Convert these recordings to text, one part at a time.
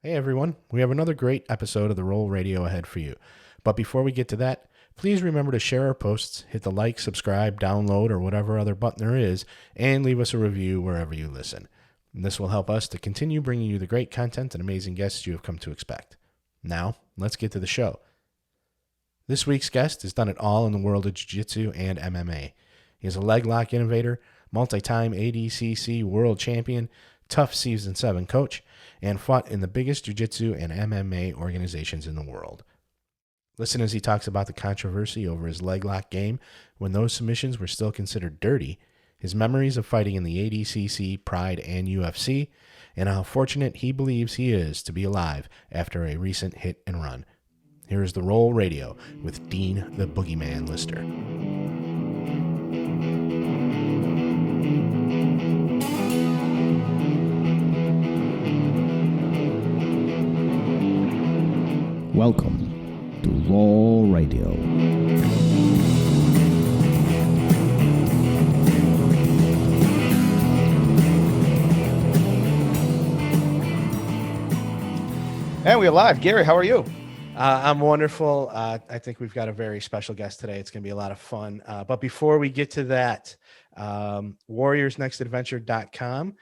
Hey everyone, we have another great episode of the Roll Radio ahead for you. But before we get to that, please remember to share our posts, hit the like, subscribe, download, or whatever other button there is, and leave us a review wherever you listen. And this will help us to continue bringing you the great content and amazing guests you have come to expect. Now, let's get to the show. This week's guest has done it all in the world of Jiu Jitsu and MMA. He is a leg lock innovator, multi-time ADCC World Champion, tough Season 7 coach, and fought in the biggest Jiu Jitsu and MMA organizations in the world. Listen as he talks about the controversy over his leg lock game when those submissions were still considered dirty, his memories of fighting in the ADCC, Pride, and UFC, and how fortunate he believes he is to be alive after a recent hit and run. Here is the Roll Radio with Dean the Boogeyman Lister. Welcome to Roll Radio. And we're live. Gary, how are you? I'm wonderful. I think we've got a very special guest today. It's going to be a lot of fun. But before we get to that, warriorsnextadventure.com.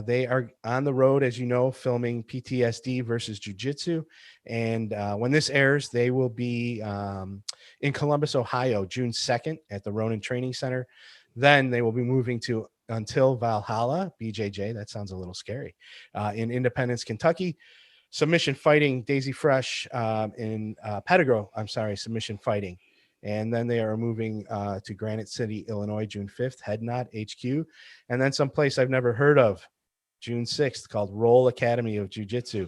They are on the road, as you know, filming PTSD versus Jiu Jitsu. And when this airs, they will be in Columbus, Ohio, June 2nd at the Ronin Training Center. Then they will be moving to Until Valhalla, BJJ. That sounds a little scary. In Independence, Kentucky. Submission Fighting, Daisy Fresh in Pettigrew, Submission Fighting. And then they are moving to Granite City, Illinois, June 5th, Head Nod HQ. And then someplace I've never heard of, June 6th, called Roll Academy of Jiu-Jitsu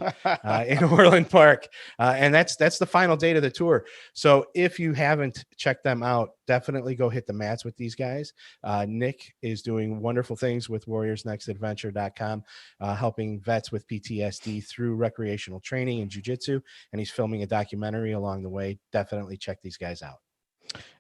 in Orland Park. And that's the final date of the tour. So if you haven't checked them out, definitely go hit the mats with these guys. Nick is doing wonderful things with warriorsnextadventure.com, helping vets with PTSD through recreational training and jiu-jitsu. And he's filming a documentary along the way. Definitely check these guys out.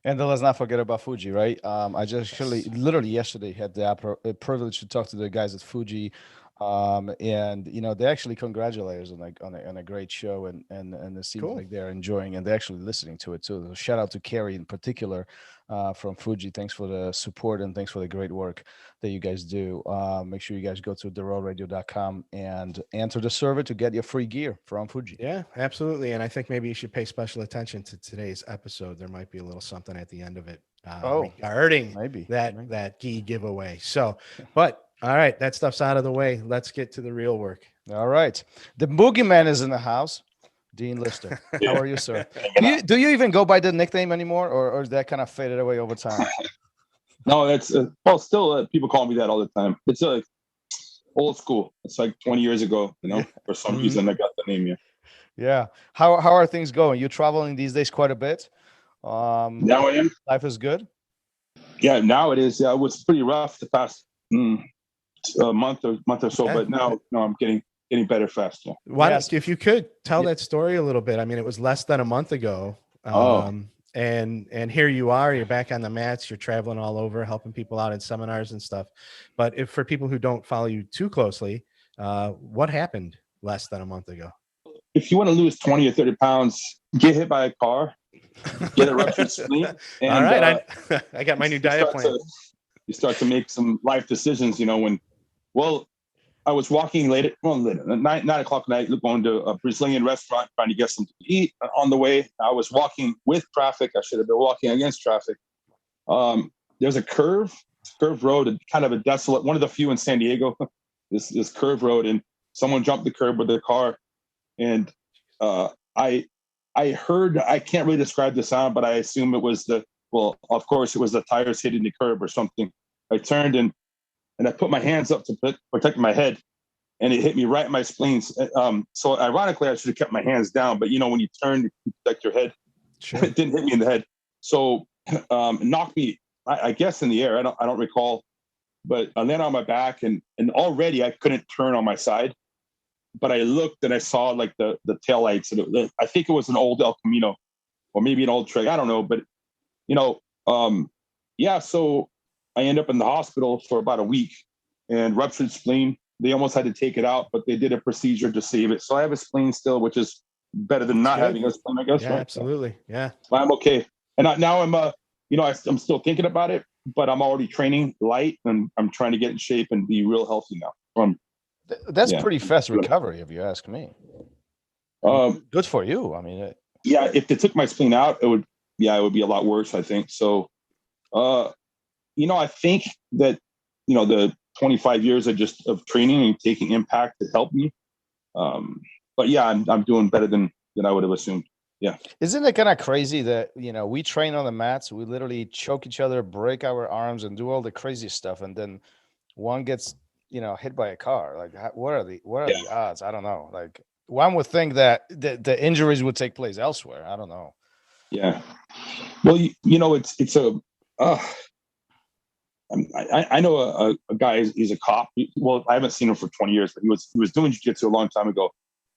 And then let's not forget about Fuji, right? I just literally yesterday had the privilege to talk to the guys at Fuji. And you know, they actually congratulate us on a great show, and it seems Cool. like they're enjoying and they're actually listening to it too. So shout out to Carrie in particular from Fuji. Thanks for the support and thanks for the great work that you guys do. Make sure you guys go to therollradio.com and enter the survey to get your free gear from Fuji. Yeah, absolutely. And I think maybe you should pay special attention to today's episode. There might be a little something at the end of it regarding maybe that gi giveaway. So, but all right, that stuff's out of the way. Let's get to the real work. All right. The Boogeyman is in the house. Dean Lister. How are you, sir? Do you even go by the nickname anymore, or is that kind of faded away over time? No, that's still people call me that all the time. It's like old school. It's like 20 years ago, you know, for some reason I got the name here. Yeah. How are things going? You traveling these days quite a bit? Now I am. Life is good? Yeah, now it is. Yeah, it was pretty rough the past month or so, but now I'm getting better fast. Yeah. Why don't, if you could tell that story a little bit. I mean, it was less than a month ago. And here you are, you're back on the mats, you're traveling all over, helping people out in seminars and stuff. But if for people who don't follow you too closely, what happened less than a month ago? If you want to lose 20 or 30 pounds, get hit by a car, get a ruptured spleen. And, all right, I got my new diet plan. You start to make some life decisions, you know, I was walking late at 9 o'clock at night, going to a Brazilian restaurant, trying to get something to eat. On the way, I was walking with traffic. I should have been walking against traffic. There's a curved road, kind of a desolate, one of the few in San Diego, this curved road, and someone jumped the curb with their car. And I heard, I can't really describe the sound, but I assume it was of course it was the tires hitting the curb or something. I turned and I put my hands up to protect my head, and it hit me right in my spleens. So ironically, I should have kept my hands down, but you know, when you turn to protect your head, sure. It didn't hit me in the head. So it knocked me, I guess, in the air. I don't recall, but I landed on my back, and already I couldn't turn on my side. But I looked and I saw like the taillights. And I think it was an old El Camino, or maybe an old Trek. I don't know, but you know, so I ended up in the hospital for about a week, and ruptured spleen. they almost had to take it out, but they did a procedure to save it. So I have a spleen still, which is better than not having a spleen, I guess. Yeah, right? absolutely. Yeah. But I'm okay. And now I'm, I'm still thinking about it, but I'm already training light, and I'm trying to get in shape and be real healthy now. That's pretty fast recovery, if you ask me. Good for you. I mean, yeah, if they took my spleen out, it would be a lot worse, I think. So, I think that, the 25 years of training and taking impact has helped me. But yeah, I'm doing better than I would have assumed. Yeah. Isn't it kind of crazy that, we train on the mats, we literally choke each other, break our arms, and do all the crazy stuff, and then one gets, hit by a car? Like, what are the odds? I don't know. Like, one would think that the injuries would take place elsewhere. I don't know. Yeah. Well, it's a. I know a guy. He's a cop. Well, I haven't seen him for 20 years, but he was doing jiu-jitsu a long time ago.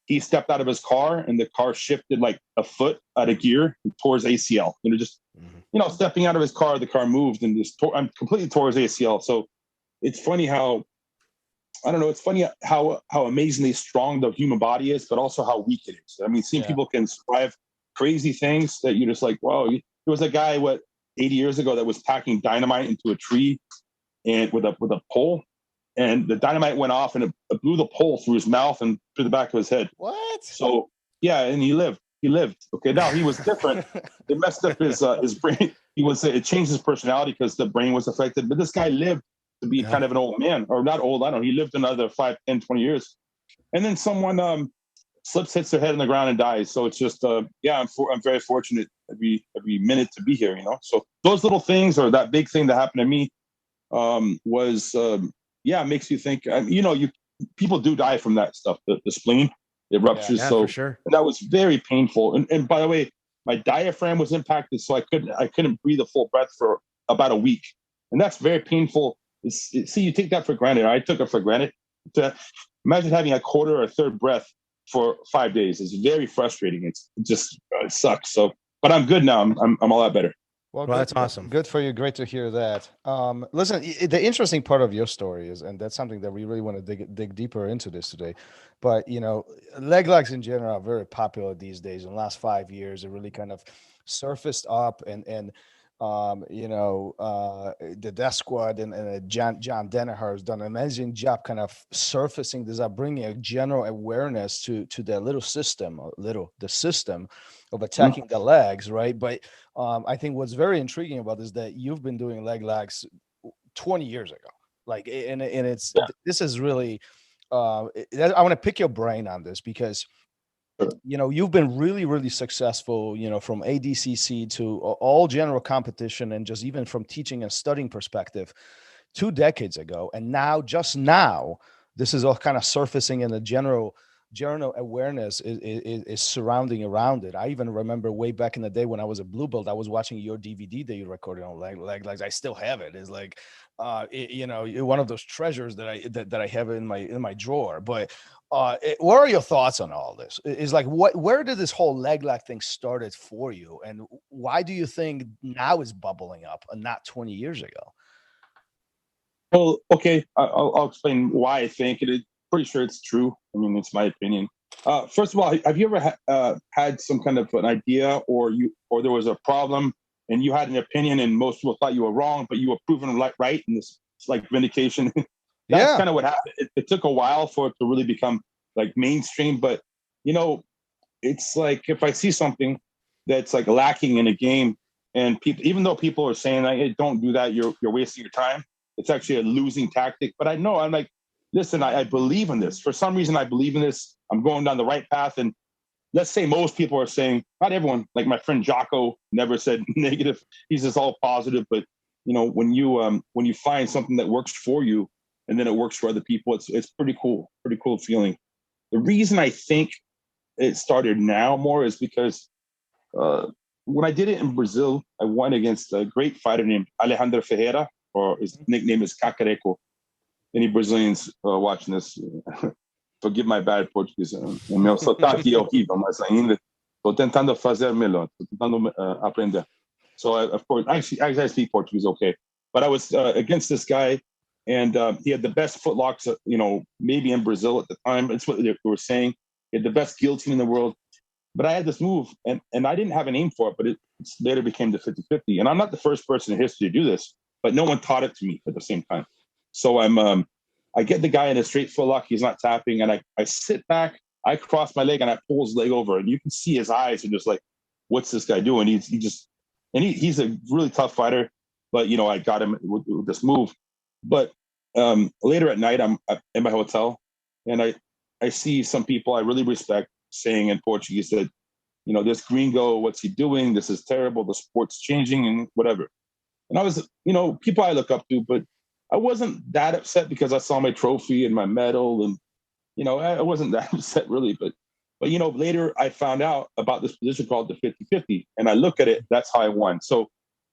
He stepped out of his car, and the car shifted like a foot out of gear and tore his ACL. Stepping out of his car, the car moved and just completely tore his ACL. So it's funny how, I don't know, it's funny how amazingly strong the human body is, but also how weak it is. I mean, seeing people can survive crazy things that you're just like, wow. There was a guy, 80 years ago, that was packing dynamite into a tree and with a pole, and the dynamite went off and it blew the pole through his mouth and through the back of his head. What? So yeah, and he lived. Okay, now he was different. It messed up his brain. It changed his personality because the brain was affected. But this guy lived to be kind of an old man, or not old. I don't know. He lived another 5, 10, 20 years, and then someone slips, hits their head on the ground, and dies. So it's just I'm very fortunate every minute to be here. So those little things, or that big thing that happened to me, makes you think. People do die from that stuff. The spleen, it ruptures. Yeah, so for sure. And that was very painful. And by the way, my diaphragm was impacted, so I couldn't breathe a full breath for about a week, and that's very painful. See, you take that for granted. I took it for granted. Imagine having a quarter or a third breath for 5 days. It's very frustrating. It sucks. So, but I'm good now. I'm a lot better. Well, that's awesome. Good for you. Great to hear that. Listen, the interesting part of your story is, and that's something that we really want to dig deeper into this today, but leg locks in general are very popular these days. In the last 5 years, it really kind of surfaced up, and the Death Squad and John Danaher has done an amazing job kind of surfacing this up, bringing a general awareness to the system of attacking the legs, right? But I think what's very intriguing about this is that you've been doing leg locks 20 years ago, this is really I want to pick your brain on this, because you've been really, really successful, from ADCC to all general competition, and just even from teaching and studying perspective 2 decades ago. And now, this is all kind of surfacing, in the general awareness is surrounding around it. I even remember way back in the day when I was a blue belt, I was watching your DVD that you recorded on leg locks. I still have it. It's like, one of those treasures that I have in my drawer. But what are your thoughts on all this? Is like, where did this whole leg lock thing started for you, and why do you think now is bubbling up and not 20 years ago? Well, okay, I'll explain why I think it. Pretty sure it's true. I mean, it's my opinion. First of all, have you ever had some kind of an idea, or there was a problem and you had an opinion, and most people thought you were wrong, but you were proven right, and it's like vindication. That's kind of what happened. It took a while for it to really become like mainstream, but it's like, if I see something that's like lacking in a game, and people, even though people are saying like, hey, don't do that, you're wasting your time, it's actually a losing tactic. But I'm like, listen, I believe in this. For some reason, I believe in this. I'm going down the right path. And let's say most people are saying, not everyone, like my friend Jocko never said negative. He's just all positive. But, when you find something that works for you, and then it works for other people, it's pretty cool feeling. The reason I think it started now more is because when I did it in Brazil, I won against a great fighter named Alejandro Ferreira, or his nickname is Cacareco. Any Brazilians watching this, forgive my bad Portuguese. Meu sotaque é horrível, mas ainda estou tentando fazer melhor. Estou tentando aprender. So, of course, actually, I speak Portuguese okay. But I was against this guy, And he had the best footlocks, maybe in Brazil at the time. That's what they were saying. He had the best guillotine in the world. But I had this move, and I didn't have a name for it, but it later became the 50-50. And I'm not the first person in history to do this, but no one taught it to me at the same time. So I get the guy in a straight footlock. He's not tapping, and I sit back. I cross my leg, and I pull his leg over, and you can see his eyes are just like, "What's this guy doing?" He's a really tough fighter, but I got him with this move. But later at night, I'm in my hotel, and I see some people I really respect saying in Portuguese that, this gringo, what's he doing? This is terrible. The sport's changing and whatever. And I was, people I look up to, but I wasn't that upset because I saw my trophy and my medal, and I wasn't that upset really. But later I found out about this position called the 50-50, and I look at it. That's how I won. So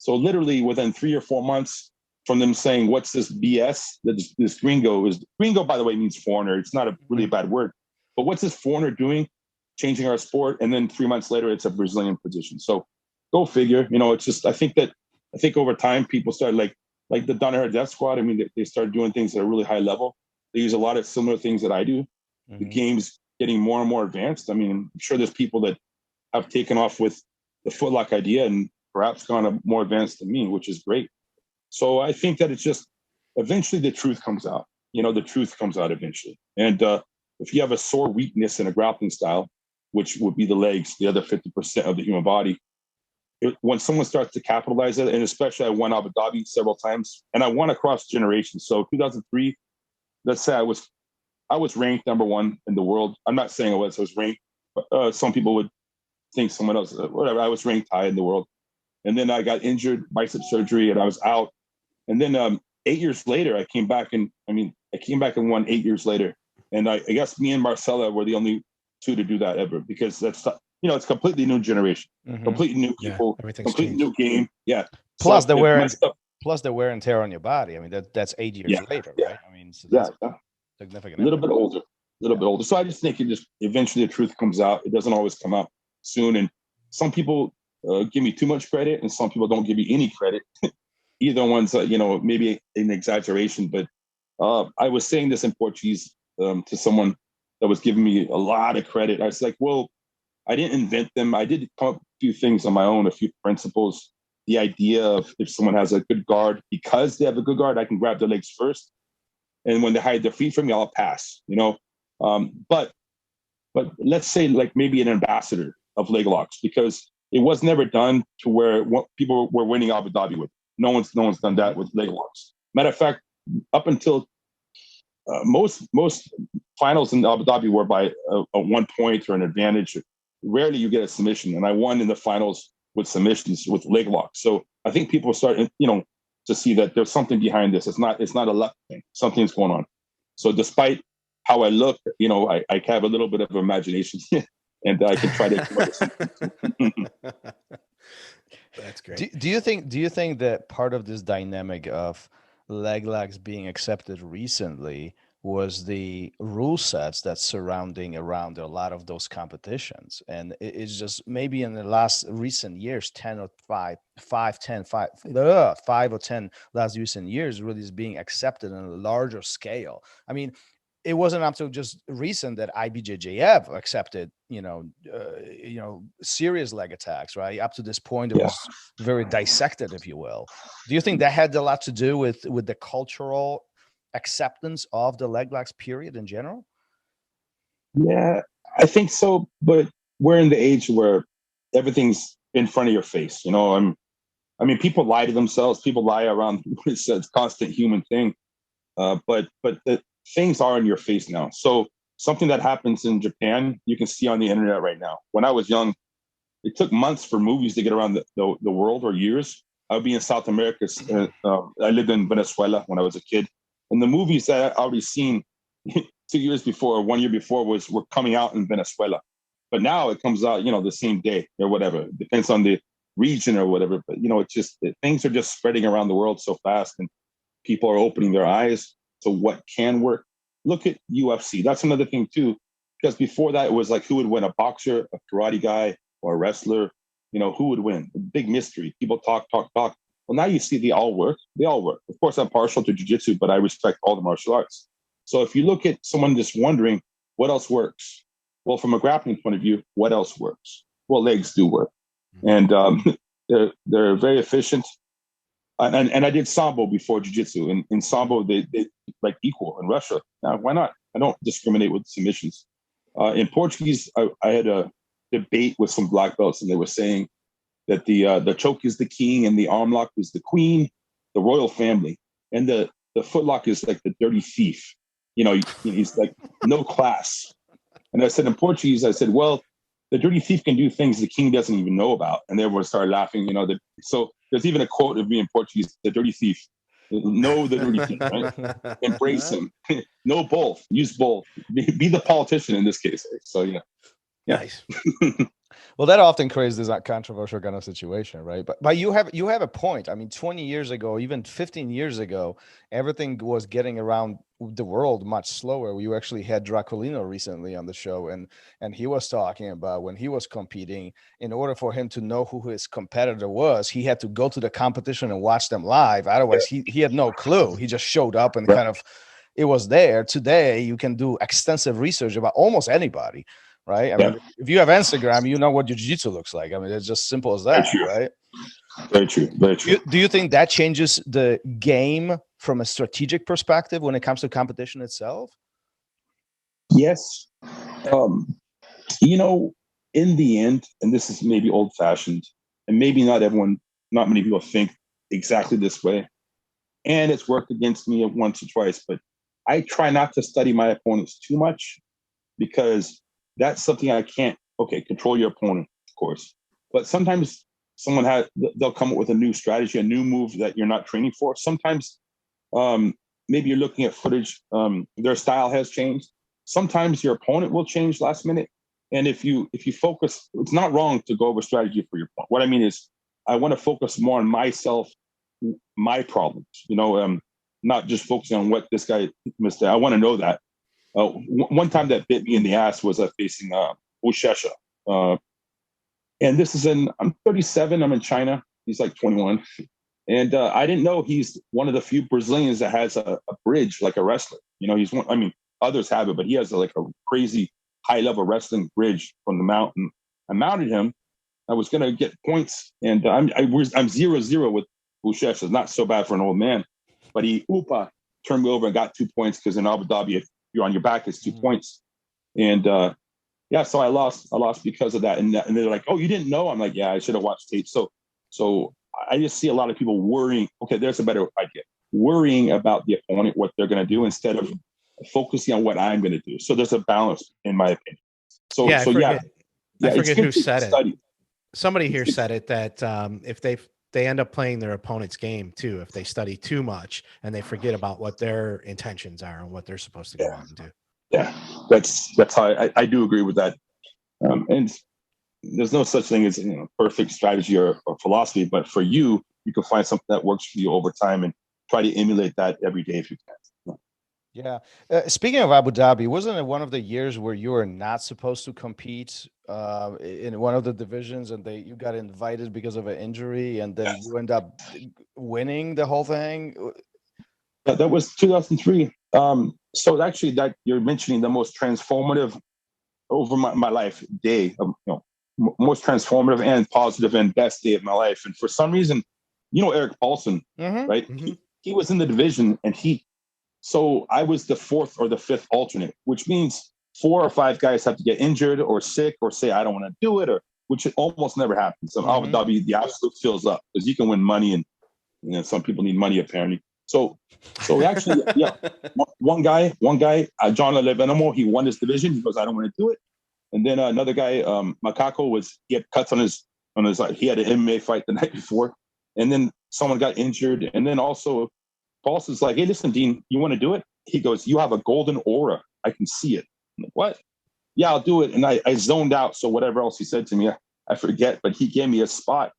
literally within 3 or 4 months from them saying, "What's this BS?" This gringo is gringo, by the way, means foreigner. It's not a really bad word, but what's this foreigner doing, changing our sport? And then 3 months later, it's a Brazilian position. So go figure. It's just I think over time people started like the Danaher Death Squad. I mean, they started doing things at a really high level. They use a lot of similar things that I do. Mm-hmm. The game's getting more and more advanced. I mean, I'm sure there's people that have taken off with the footlock idea and perhaps gone more advanced than me, which is great. So I think that it's just eventually the truth comes out. The truth comes out eventually. And if you have a sore weakness in a grappling style, which would be the legs, the other 50% of the human body, when someone starts to capitalize it, and especially I won Abu Dhabi several times, and I won across generations. So 2003, let's say I was ranked number 1 in the world. I'm not saying I was ranked. Some people would think someone else, whatever. I was ranked high in the world. And then I got injured, bicep surgery, and I was out. And then 8 years later, I came back and won 8 years later. And I guess me and Marcella were the only 2 to do that ever, because that's, it's completely new generation, completely new people, completely new game. Yeah. Plus the wear and tear on your body. I mean, that's 8 years later, right? I mean, so that's significant. A little bit older. So I just think it just eventually the truth comes out. It doesn't always come out soon. And some people give me too much credit, and some people don't give me any credit. Either one's, maybe an exaggeration. But I was saying this in Portuguese to someone that was giving me a lot of credit. I was like, well, I didn't invent them. I did come up with a few things on my own, a few principles. The idea of if someone has a good guard, because they have a good guard, I can grab their legs first. And when they hide their feet from me, I'll pass, But let's say like maybe an ambassador of leg locks, because it was never done to where people were winning Abu Dhabi with. No one's done that with leg locks. Matter of fact, up until most finals in Abu Dhabi were by a 1 point or an advantage. Rarely you get a submission, and I won in the finals with submissions with leg locks. So I think people started, to see that there's something behind this. It's not a luck thing. Something's going on. So despite how I look, I have a little bit of imagination, and I can try to. That's great. Do you think that part of this dynamic of leg locks being accepted recently was the rule sets that's surrounding around a lot of those competitions? And it's just maybe in the last recent years, 5 or 10 last recent years really is being accepted on a larger scale. I mean, it wasn't until just recent that IBJJF accepted, serious leg attacks, right? Up to this point, it was very dissected, if you will. Do you think that had a lot to do with the cultural acceptance of the leg locks period in general? Yeah, I think so. But we're in the age where everything's in front of your face. People lie to themselves. People lie around. It's a constant human thing. But the things are in your face now. So something that happens in Japan, you can see on the internet right now. When I was young, it took months for movies to get around the world, or years. I would be in South America. I lived in Venezuela when I was a kid. And the movies that I already seen 2 years before, or 1 year before, were coming out in Venezuela. But now it comes out, the same day or whatever. It depends on the region or whatever. But, it's just things are just spreading around the world so fast, and people are opening their eyes to what can work. Look at UFC. That's another thing too, because before that it was like, who would win, a boxer, a karate guy, or a wrestler? Who would win? A big mystery. People talk. Well, now you see they all work. They all work. Of course, I'm partial to jiu-jitsu, but I respect all the martial arts. So if you look at someone just wondering what else works, well, from a grappling point of view, what else works? Well, legs do work, and they're very efficient. And I did sambo before jiu-jitsu. In sambo, they like equal in Russia. Now, why not? I don't discriminate with submissions. In Portuguese, I had a debate with some black belts, and they were saying that the choke is the king and the arm lock is the queen, the royal family, and the footlock is like the dirty thief. He's like no class. And I said in Portuguese, I said, well, the dirty thief can do things the king doesn't even know about. And everyone started laughing. So there's even a quote of me in Portuguese: "The dirty thief, know the dirty thief, right? Embrace him. Know both. Use both. Be the politician in this case." So yeah. Nice. Well, that often creates this controversial kind of situation, right? But you have a point. I mean, 20 years ago, even 15 years ago, everything was getting around the world much slower. You actually had Draculino recently on the show, and he was talking about when he was competing, in order for him to know who his competitor was, he had to go to the competition and watch them live. Otherwise, he had no clue. He just showed up and kind of, it was there. Today, you can do extensive research about almost anybody. Right. I mean, if you have Instagram, you know what your jiu-jitsu looks like. I mean, it's just simple as that, right? Very true. Very true. Do you think that changes the game from a strategic perspective when it comes to competition itself? Yes. In the end, and this is maybe old-fashioned, and maybe not many people think exactly this way, and it's worked against me once or twice, but I try not to study my opponents too much, because that's something I can't. Okay, control your opponent, of course, but sometimes they'll come up with a new strategy, a new move that you're not training for. Sometimes maybe you're looking at footage, their style has changed. Sometimes your opponent will change last minute, and if you focus, it's not wrong to go over strategy for your opponent. What I mean is, I want to focus more on myself, my problems, not just focusing on what this guy missed. I want to know that. One time that bit me in the ass was facing Ushesha. And this is I'm 37, I'm in China. He's like 21. And I didn't know he's one of the few Brazilians that has a bridge like a wrestler. He's one, I mean, others have it, but he has like a crazy high level wrestling bridge from the mountain. I mounted him. I was going to get points, and I'm 0-0 with Ushesha. It's not so bad for an old man, but he turned me over and got 2 points, because in Abu Dhabi, if you're on your back, it's 2 points. And so I lost because of that. And they're like, "Oh, you didn't know?" I'm like, "Yeah, I should have watched tape." So I just see a lot of people worrying. Okay, there's a better idea. Worrying about the opponent, what they're going to do, instead of focusing on what I'm going to do. So there's a balance, in my opinion. I forget who said it. Somebody here said it, that if they end up playing their opponent's game too, if they study too much and they forget about what their intentions are and what they're supposed to go out and do. Yeah, that's how I do agree with that. And there's no such thing as perfect strategy or philosophy, but for you can find something that works for you over time and try to emulate that every day if you can. Yeah. Speaking of Abu Dhabi, wasn't it one of the years where you were not supposed to compete in one of the divisions, and you got invited because of an injury, and then you end up winning the whole thing? That was 2003. So actually, that you're mentioning the most transformative over my life day, most transformative and positive and best day of my life. And for some reason, Eric Paulson, right? Mm-hmm. He was in the division, and so I was the fourth or the fifth alternate, which means 4 or 5 guys have to get injured or sick or say, "I don't want to do it," which almost never happens. So Abu Dhabi, the absolute fills up, because you can win money, and some people need money apparently. So actually, one guy, John Levenamo, he won his division. He goes, "I don't want to do it." And then another guy, Makako, he had cuts on his he had an MMA fight the night before, and then someone got injured, and then also Paulson's like, "Hey, listen, Dean, you want to do it?" He goes, "You have a golden aura. I can see it." I'm like, "What?" "Yeah, I'll do it." And I zoned out. So whatever else he said to me, I forget, but he gave me a spot,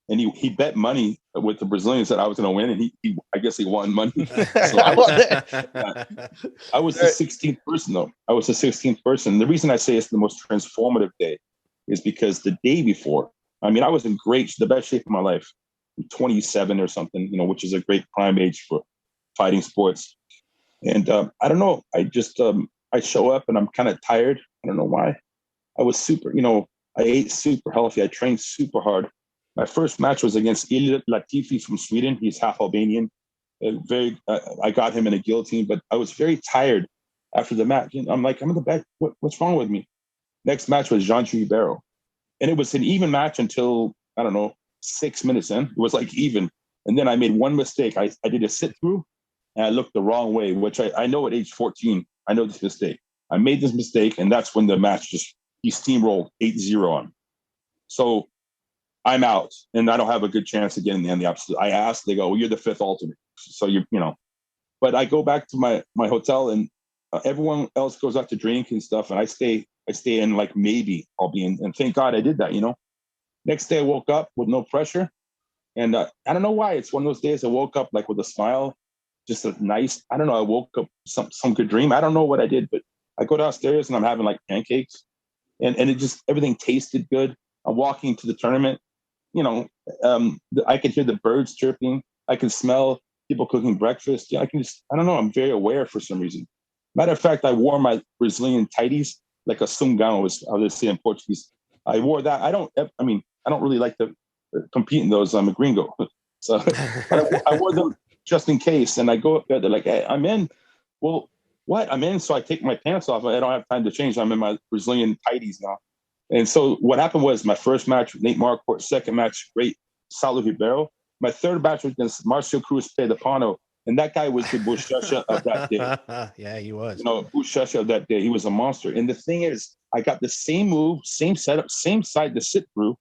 and he bet money with the Brazilians that I was going to win. And I guess he won money. So I was the 16th person though. I was the 16th person. The reason I say it's the most transformative day is because the day before, I mean, I was in the best shape of my life. 27 or something, which is a great prime age for fighting sports. And I don't know. I just I show up and I'm kind of tired. I don't know why. I was super, I ate super healthy. I trained super hard. My first match was against Ilya Latifi from Sweden. He's half Albanian. I got him in a guillotine, but I was very tired after the match. I'm like, I'm in the back. What's wrong with me? Next match was Jean Ribeiro. And it was an even match until, I don't know, 6 minutes in. It was like even. And then I made one mistake. I did a sit through and I looked the wrong way, which I know at age 14, I know this mistake. I made this mistake, and that's when the match he steamrolled 8-0 on. So I'm out, and I don't have a good chance of getting in the absolute. I asked, they go, well, you're the fifth alternate. So but I go back to my hotel, and everyone else goes out to drink and stuff, and I stay in, like, maybe I'll be in, and thank God I did that, Next day I woke up with no pressure, and I don't know why. It's one of those days I woke up like with a smile, just a nice, I don't know, I woke up some good dream. I don't know what I did, but I go downstairs and I'm having like pancakes, and it just, everything tasted good. I'm walking to the tournament, I could hear the birds chirping. I can smell people cooking breakfast. I don't know, I'm very aware for some reason. Matter of fact, I wore my Brazilian tighties, like a sungão, as they say in Portuguese. I wore that. I don't really like to compete in those. I'm a gringo. So I wore them just in case. And I go up there, they're like, hey, I'm in. Well, what? I'm in. So I take my pants off. I don't have time to change. I'm in my Brazilian tighties now. And so what happened was my first match with Nate Marquardt, second match, great Saulo Ribeiro. My third match was against Marcio Cruz Pedapano. And that guy was the Buchecha of that day. Yeah, he was. Buchecha of that day. He was a monster. And the thing is, I got the same move, same setup, same side to sit through.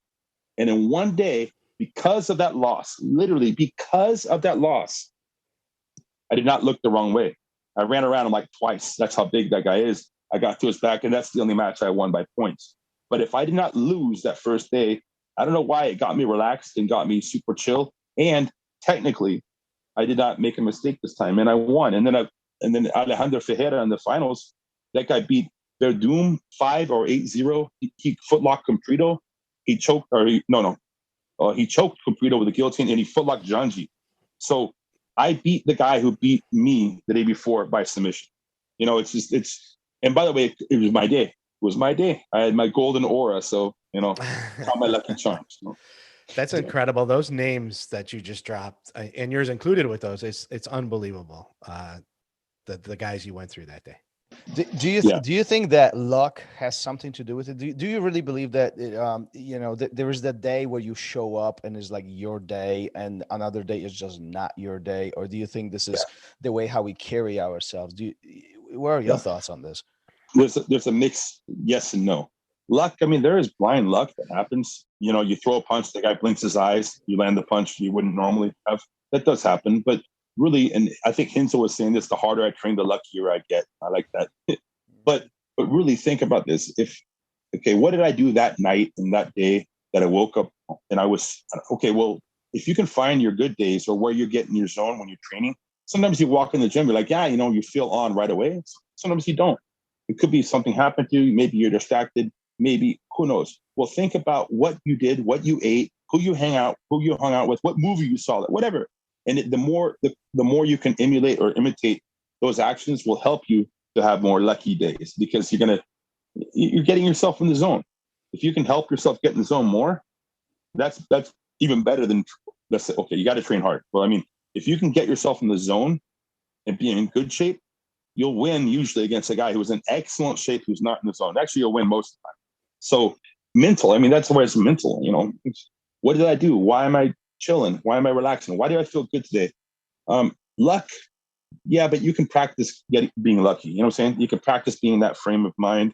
And in one day, because of that loss, literally because of that loss, I did not look the wrong way. I ran around him like twice. That's how big that guy is. I got to his back, and that's the only match I won by points. But if I did not lose that first day, I don't know why it got me relaxed and got me super chill. And technically, I did not make a mistake this time, and I won. And then Alejandro Ferreira in the finals, that guy beat Verdum 5 or 8-0. He footlocked Comprido. He choked, he choked Comprido with a guillotine, and he footlocked Janji. So I beat the guy who beat me the day before by submission. And by the way, it was my day. It was my day. I had my golden aura. So, count my lucky charms. That's incredible. Those names that you just dropped, and yours included with those, it's unbelievable. The guys you went through that day. Do you think that luck has something to do with it? Do you really believe that there is that day where you show up and it's like your day, and another day is just not your day? Or do you think this is the way how we carry ourselves? What are your thoughts on this? There's a mix, yes and no. Luck, there is blind luck that happens. You throw a punch, the guy blinks his eyes, you land the punch you wouldn't normally have. That does happen, but really, and I think Hinzel was saying this, the harder I train, the luckier I get. I like that. But really think about this. What did I do that night and that day that I woke up and I was, if you can find your good days or where you're getting your zone when you're training, sometimes you walk in the gym, you're like, you feel on right away. Sometimes you don't. It could be something happened to you. Maybe you're distracted. Maybe, who knows? Well, think about what you did, what you ate, who you hung out with, what movie you saw, whatever. And the more you can emulate or imitate those actions will help you to have more lucky days, because you're getting yourself in the zone. If you can help yourself get in the zone more, that's even better than, let's say, you got to train hard. Well, if you can get yourself in the zone and be in good shape, you'll win usually against a guy who's in excellent shape who's not in the zone. Actually, you'll win most of the time. So mental, that's where it's mental. What did I do? Why am I chilling? Why am I relaxing? Why do I feel good today? Luck, yeah, but you can practice being lucky. You know what I'm saying? You can practice being in that frame of mind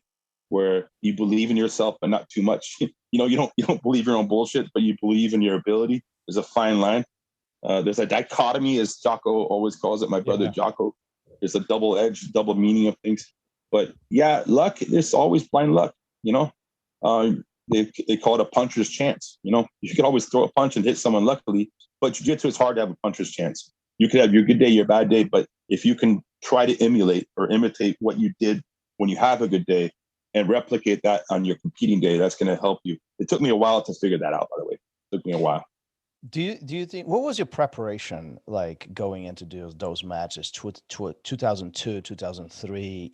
where you believe in yourself, but not too much. You don't believe your own bullshit, but you believe in your ability. There's a fine line. There's a dichotomy, as Jocko always calls it. My brother Jocko. There's a double meaning of things. But yeah, luck. There's always blind luck. They call it a puncher's chance. You can always throw a punch and hit someone luckily, but jiu-jitsu is hard to have a puncher's chance. You could have your good day, your bad day, but if you can try to emulate or imitate what you did when you have a good day and replicate that on your competing day, that's going to help you. It took me a while to figure that out, by the way. It took me a while. Do you think, what was your preparation like going into those matches, 2002, 2003,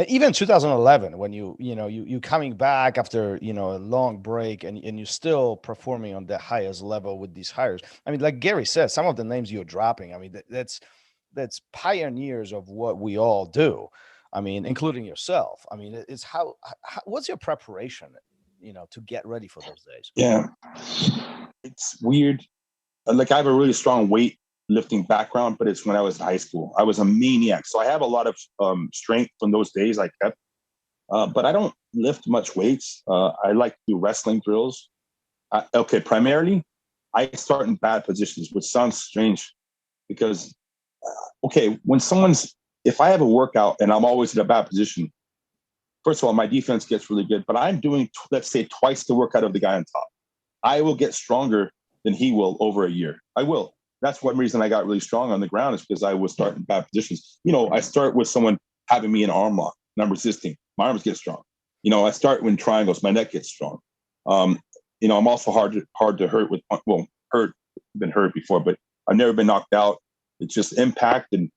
even 2011, when you coming back after, a long break, and you're still performing on the highest level with these hires? I mean, like Gary said, some of the names you're dropping, I mean, that's pioneers of what we all do. I mean, including yourself. I mean, it's how what's your preparation, to get ready for those days? Yeah, it's weird. Like I have a really strong weight lifting background, but it's when I was in high school. I was a maniac, so I have a lot of strength from those days I kept. But I don't lift much weights. I like to do wrestling drills. Primarily, I start in bad positions, which sounds strange because, if I have a workout and I'm always in a bad position, first of all, my defense gets really good, but I'm doing, let's say, twice the workout of the guy on top. I will get stronger than he will over a year. I will. That's one reason I got really strong on the ground, is because I was starting in bad positions. I start with someone having me in arm lock and I'm resisting. My arms get strong. I start in triangles. My neck gets strong. I'm also hard to hurt with, been hurt before, but I've never been knocked out. It's just impact and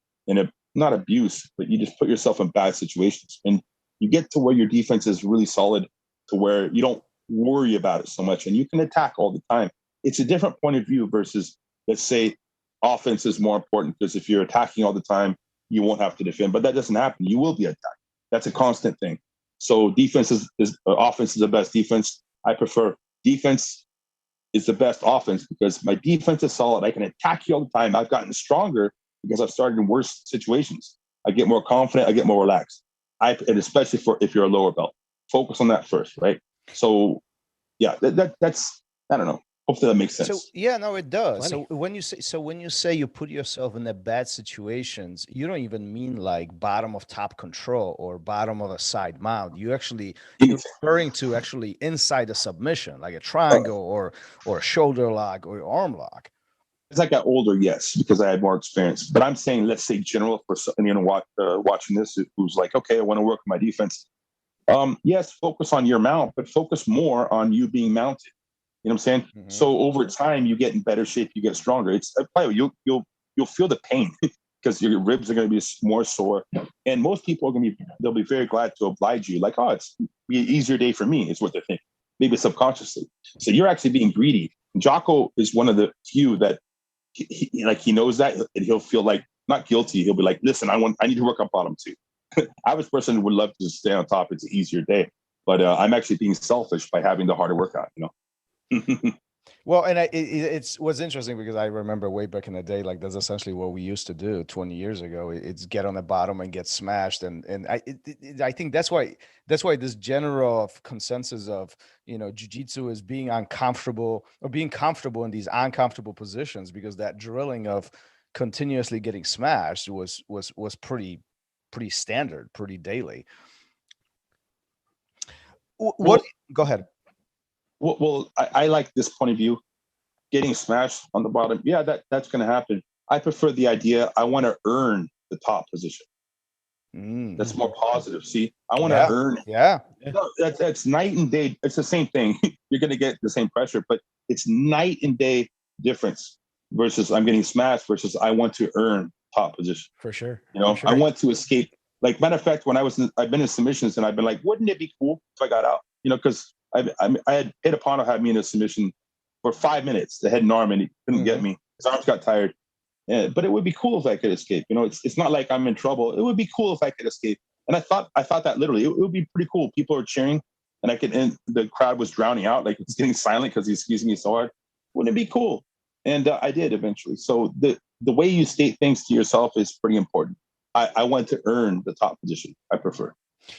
not abuse, but you just put yourself in bad situations. And you get to where your defense is really solid, to where you don't worry about it so much and you can attack all the time. It's a different point of view versus, let's say, offense is more important, because if you're attacking all the time, you won't have to defend. But that doesn't happen. You will be attacked. That's a constant thing. So defense is offense is the best defense. I prefer defense is the best offense, because my defense is solid. I can attack you all the time. I've gotten stronger because I've started in worse situations. I get more confident. I get more relaxed. And especially if you're a lower belt, focus on that first, right? So, yeah, that's, I don't know. Hopefully that makes sense. So yeah, no, it does. Plenty. So when you say you put yourself in the bad situations, you don't even mean like bottom of top control or bottom of a side mount. You're referring to actually inside a submission, like a triangle or a shoulder lock or arm lock. As I got older, yes, because I had more experience. But I'm saying, let's say general, for watching this, who's like, okay, I want to work on my defense. Yes, focus on your mount, but focus more on you being mounted. You know what I'm saying? Mm-hmm. So over time, you get in better shape, you get stronger. It's you'll feel the pain because your ribs are going to be more sore, and most people are they'll be very glad to oblige you. Like, oh, it's be an easier day for me, is what they're thinking, maybe subconsciously. So you're actually being greedy. Jocko is one of the few that he knows that, and he'll feel like not guilty. He'll be like, listen, I need to work on bottom too. Average person would love to stay on top. It's an easier day, but I'm actually being selfish by having the harder workout. Well, and it's what's interesting, because I remember way back in the day, like that's essentially what we used to do 20 years ago. It's get on the bottom and get smashed, and I think that's why this general consensus of jiu-jitsu is being uncomfortable, or being comfortable in these uncomfortable positions, because that drilling of continuously getting smashed was pretty standard, pretty daily. Go ahead. Well, I like this point of view. Getting smashed on the bottom, yeah, that's going to happen. I prefer the idea. I want to earn the top position. That's more positive. See, I want to earn it. Yeah, no, that's night and day. It's the same thing. You're going to get the same pressure, but it's night and day difference versus I'm getting smashed versus I want to earn top position. For sure. I want to escape. Like, matter of fact, when I've been in submissions and I've been like, wouldn't it be cool if I got out? Because I had Pitapano had me in a submission for 5 minutes, the head and arm, and he couldn't get me. His arms got tired. Yeah, but it would be cool if I could escape. It's not like I'm in trouble. It would be cool if I could escape. And I thought that literally, it would be pretty cool. People are cheering, and the crowd was drowning out, like it's getting silent because he's squeezing me so hard. Wouldn't it be cool? And I did eventually. So the way you state things to yourself is pretty important. I want to earn the top position. I prefer.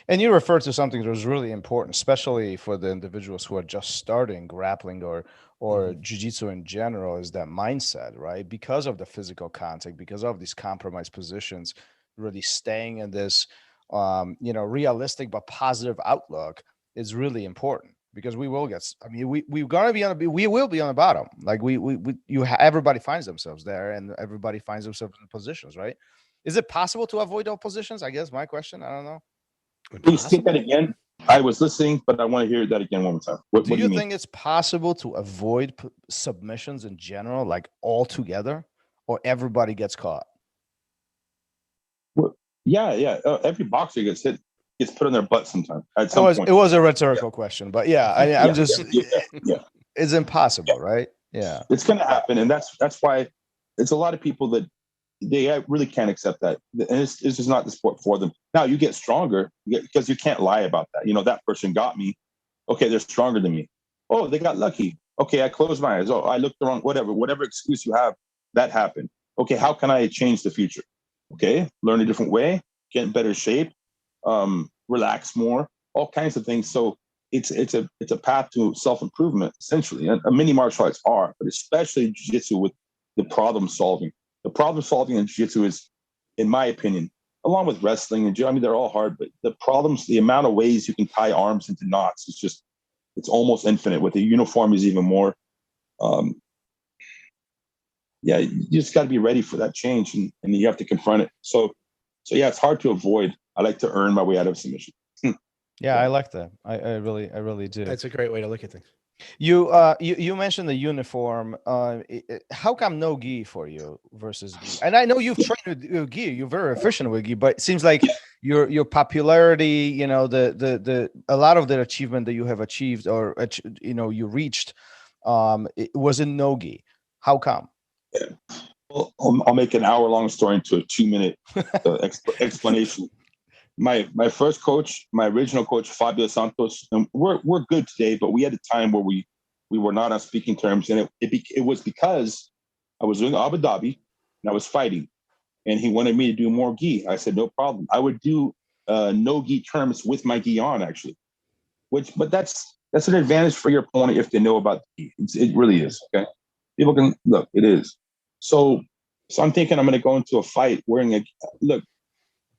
And you referred to something that was really important, especially for the individuals who are just starting grappling or jiu-jitsu in general, is that mindset, right? Because of the physical contact, because of these compromised positions, really staying in this, realistic but positive outlook is really important, because we will get, we will be on the bottom. Like everybody finds themselves there, and everybody finds themselves in positions, right? Is it possible to avoid those positions? I guess my question, I don't know. Please state that again. I was listening, but I want to hear that again one more time. What Do do you mean? think it's possible to avoid submissions in general, like altogether, or everybody gets caught? Yeah. Every boxer gets put on their butt sometime at some point. It was a rhetorical question, but yeah, I'm just yeah. It's impossible, right? Yeah, It's going to happen, and that's why it's a lot of people that they really can't accept that, and it's just not the sport for them. Now you get stronger because you can't lie about that. That person got me. Okay, they're stronger than me. Oh, they got lucky. Okay, I closed my eyes. Oh, I looked the wrong. Whatever excuse you have, that happened. Okay, how can I change the future? Okay, learn a different way, get in better shape, relax more, all kinds of things. So it's a path to self-improvement, essentially. And many martial arts are, but especially jiu-jitsu with the problem solving. The problem solving in jiu-jitsu is, in my opinion, along with wrestling and they're all hard, but the amount of ways you can tie arms into knots is it's almost infinite. With the uniform is even more. You just got to be ready for that change, and you have to confront it. So yeah, it's hard to avoid. I like to earn my way out of submission. yeah, I like that. I really do. That's a great way to look at things. You mentioned the uniform. How come no gi for you versus gi? And I know you've trained with gi. You're very efficient with gi, but it seems like your popularity, the a lot of the achievement that you have achieved or you reached, it was in no gi. How come? Yeah. Well, I'll make an hour-long story into a 2-minute explanation. My first coach, my original coach, Fabio Santos, and we're good today, but we had a time where we were not on speaking terms, and it was because I was doing Abu Dhabi and I was fighting, and he wanted me to do more gi. I said no problem. I would do no gi terms with my gi on, actually. But that's an advantage for your opponent if they know about the gi. It really is. Okay, people can look. It is. So I'm thinking I'm going to go into a fight wearing a look.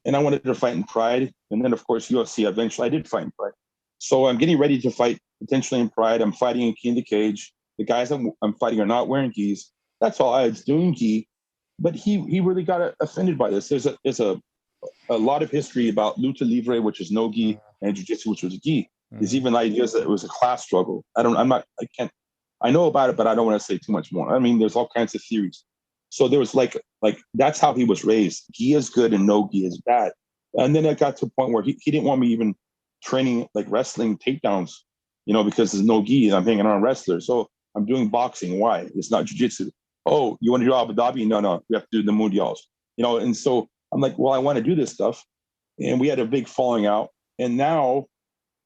And I wanted to fight in Pride. And then, of course, UFC. Eventually, I did fight in Pride. So I'm getting ready to fight potentially in Pride. I'm fighting in Key in the Cage. The guys I'm fighting are not wearing gis. That's all I was doing gi. But he really got offended by this. There's a lot of history about luta livre, which is no gi, and jiu-jitsu, which was a gi. There's even ideas that it was a class struggle. I know about it, but I don't want to say too much more. I mean, there's all kinds of theories. So there was like that's how he was raised. Gi is good and no gi is bad. And then it got to a point where he didn't want me even training like wrestling takedowns, because there's no gi and I'm hanging on wrestlers. So I'm doing boxing. Why? It's not jiu-jitsu. Oh, you want to do Abu Dhabi? No, we have to do the mundials. And so I'm like, well, I want to do this stuff. And we had a big falling out. And now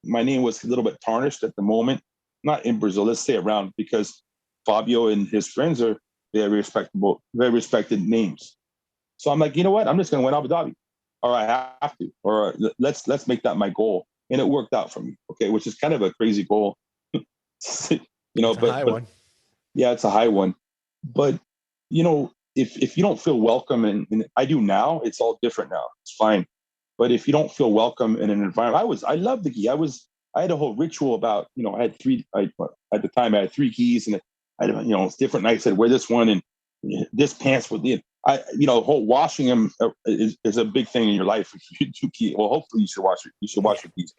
my name was a little bit tarnished at the moment, not in Brazil, let's say around, because Fabio and his friends are very respected names. So I'm like, you know what? I'm just going to win Abu Dhabi, or I have to, or let's make that my goal. And it worked out for me. Okay, which is kind of a crazy goal, It's a high one. Yeah, it's a high one. But if you don't feel welcome, and I do now, it's all different now. It's fine. But if you don't feel welcome in an environment, I love the gi. I had a whole ritual about, I had at the time I had 3 gis, and I had, different nights I'd wear this one and this pants with the, whole washing them is a big thing in your life. If you do gi, well, hopefully you should wash it. You should wash your gis.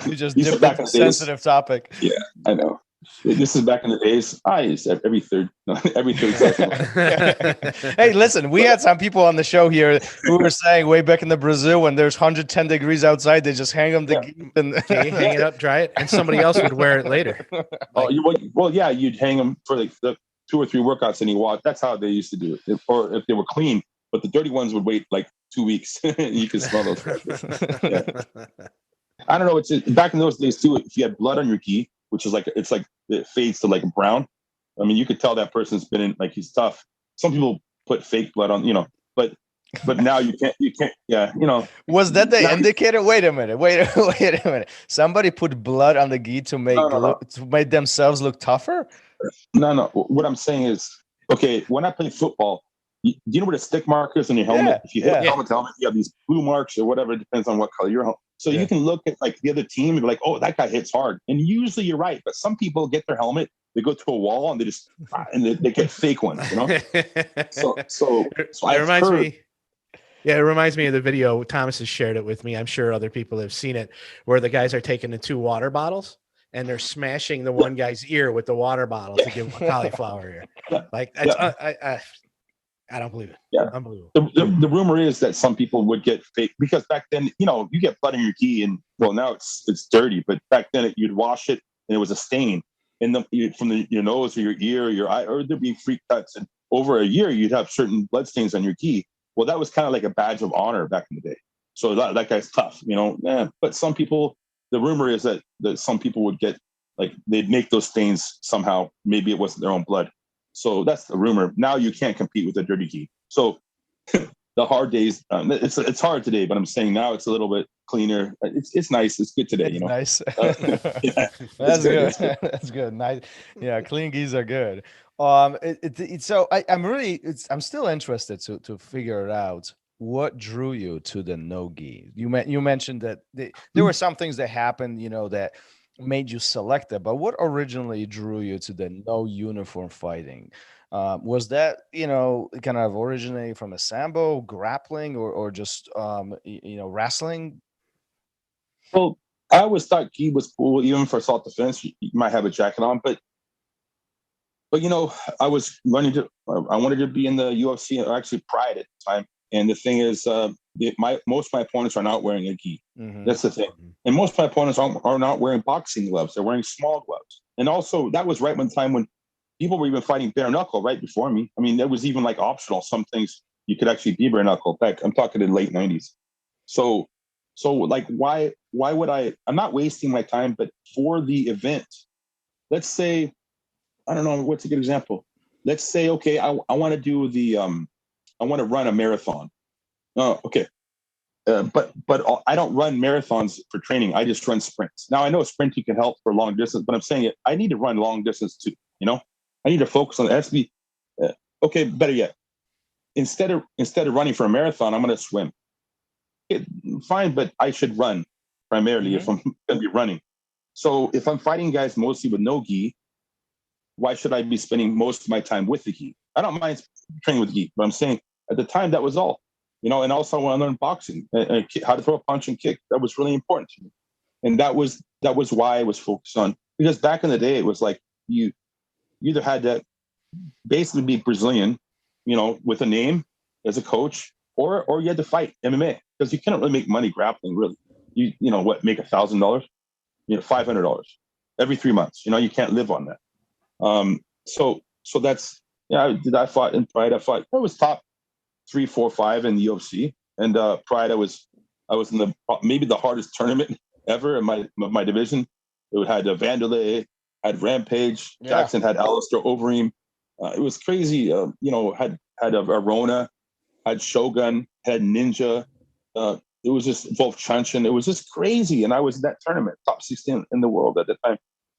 You just dipped into a sensitive topic. Yeah, I know. This is back in the days. I used to every third second. Hey, listen, we had some people on the show here who were saying way back in the Brazil when there's 110 degrees outside, they just hang them and hang it up, dry it, and somebody else would wear it later. You'd hang them for like the 2 or 3 workouts and you walk. That's how they used to do it. Or if they were clean, but the dirty ones would wait like 2 weeks. You could smell those. Yeah. I don't know. It's back in those days too. If you had blood on your gi, which is it fades to like brown. I mean, you could tell that person's been in, like, he's tough. Some people put fake blood on, but now you can't, yeah, Was that the indicator? Wait a minute. Somebody put blood on the gi to make themselves look tougher? No. What I'm saying is, okay, when I play football, do you know what a stick mark is on your helmet? If you hit helmet to helmet, you have these blue marks or whatever. It depends on what color your helmet. So you can look at like the other team and be like, oh, that guy hits hard. And usually you're right. But some people get their helmet, they go to a wall and they get fake ones, So it reminds me. Yeah, it reminds me of the video. Thomas has shared it with me. I'm sure other people have seen it, where the guys are taking the 2 water bottles and they're smashing the one guy's ear with the water bottle to give him a cauliflower ear. Yeah. Like that's Yeah. I don't believe it. Yeah. Unbelievable. The rumor is that some people would get fake, because back then, you get blood in your gi, and well, now it's dirty, but back then you'd wash it and it was a stain from your nose or your ear or your eye, or there'd be freak cuts, and over a year you'd have certain blood stains on your gi. Well, that was kind of like a badge of honor back in the day. So that guy's tough, but some people, the rumor is that some people would get, like, they'd make those stains somehow. Maybe it wasn't their own blood. So that's the rumor. Now you can't compete with a dirty gi. So the hard days, it's hard today, but I'm saying now it's a little bit cleaner. It's nice. It's good today. It's nice. Yeah, That's good. good. That's good. Nice. Yeah, clean gis are good. So I'm still interested to figure it out. What drew you to the no gi? You mentioned that there were some things that happened, that made you select it, but what originally drew you to the no uniform fighting? Was that, kind of originating from a sambo, grappling, or just wrestling? Well, I always thought gi was cool, even for self-defense. You might have a jacket on, but I was I wanted to be in the UFC, or actually Pride at the time. And the thing is, most of my opponents are not wearing a gi. Mm-hmm. That's the thing. And most of my opponents are not wearing boxing gloves. They're wearing small gloves. And also, that was right when time when people were even fighting bare knuckle right before me. I mean, that was even like optional. Some things you could actually be bare knuckle. Back, I'm talking in the late 90s. So like, why would I'm not wasting my time, but for the event, let's say, I don't know, what's a good example? Let's say, okay, I want to do I want to run a marathon. Oh, okay. But I don't run marathons for training. I just run sprints. Now, I know sprinting can help for long distance, but I'm saying I need to run long distance too. I need to focus on the okay, better yet, instead of running for a marathon, I'm going to swim. Fine, but I should run primarily if I'm going to be running. So if I'm fighting guys mostly with no gi, why should I be spending most of my time with the gi? I don't mind training with gi, but I'm saying at the time that was all. And also when I learned boxing, how to throw a punch and kick, that was really important to me. And that was why I was focused on, because back in the day, it was like you either had to basically be Brazilian, with a name as a coach, or you had to fight MMA, because you can't really make money grappling, really. Make $1,000, $500 every 3 months. You can't live on that. So that's, I fought in Pride. I was top 3, 4, 5 in the UFC, and Pride I was in maybe the hardest tournament ever in my division. It had Vanderlei, had Rampage, Jackson had Alistair Overeem. It was crazy. Had Arona, had Shogun, had Ninja. It was just Wolf Chunchin. It was just crazy, and I was in that tournament, top 16 in the world at the time.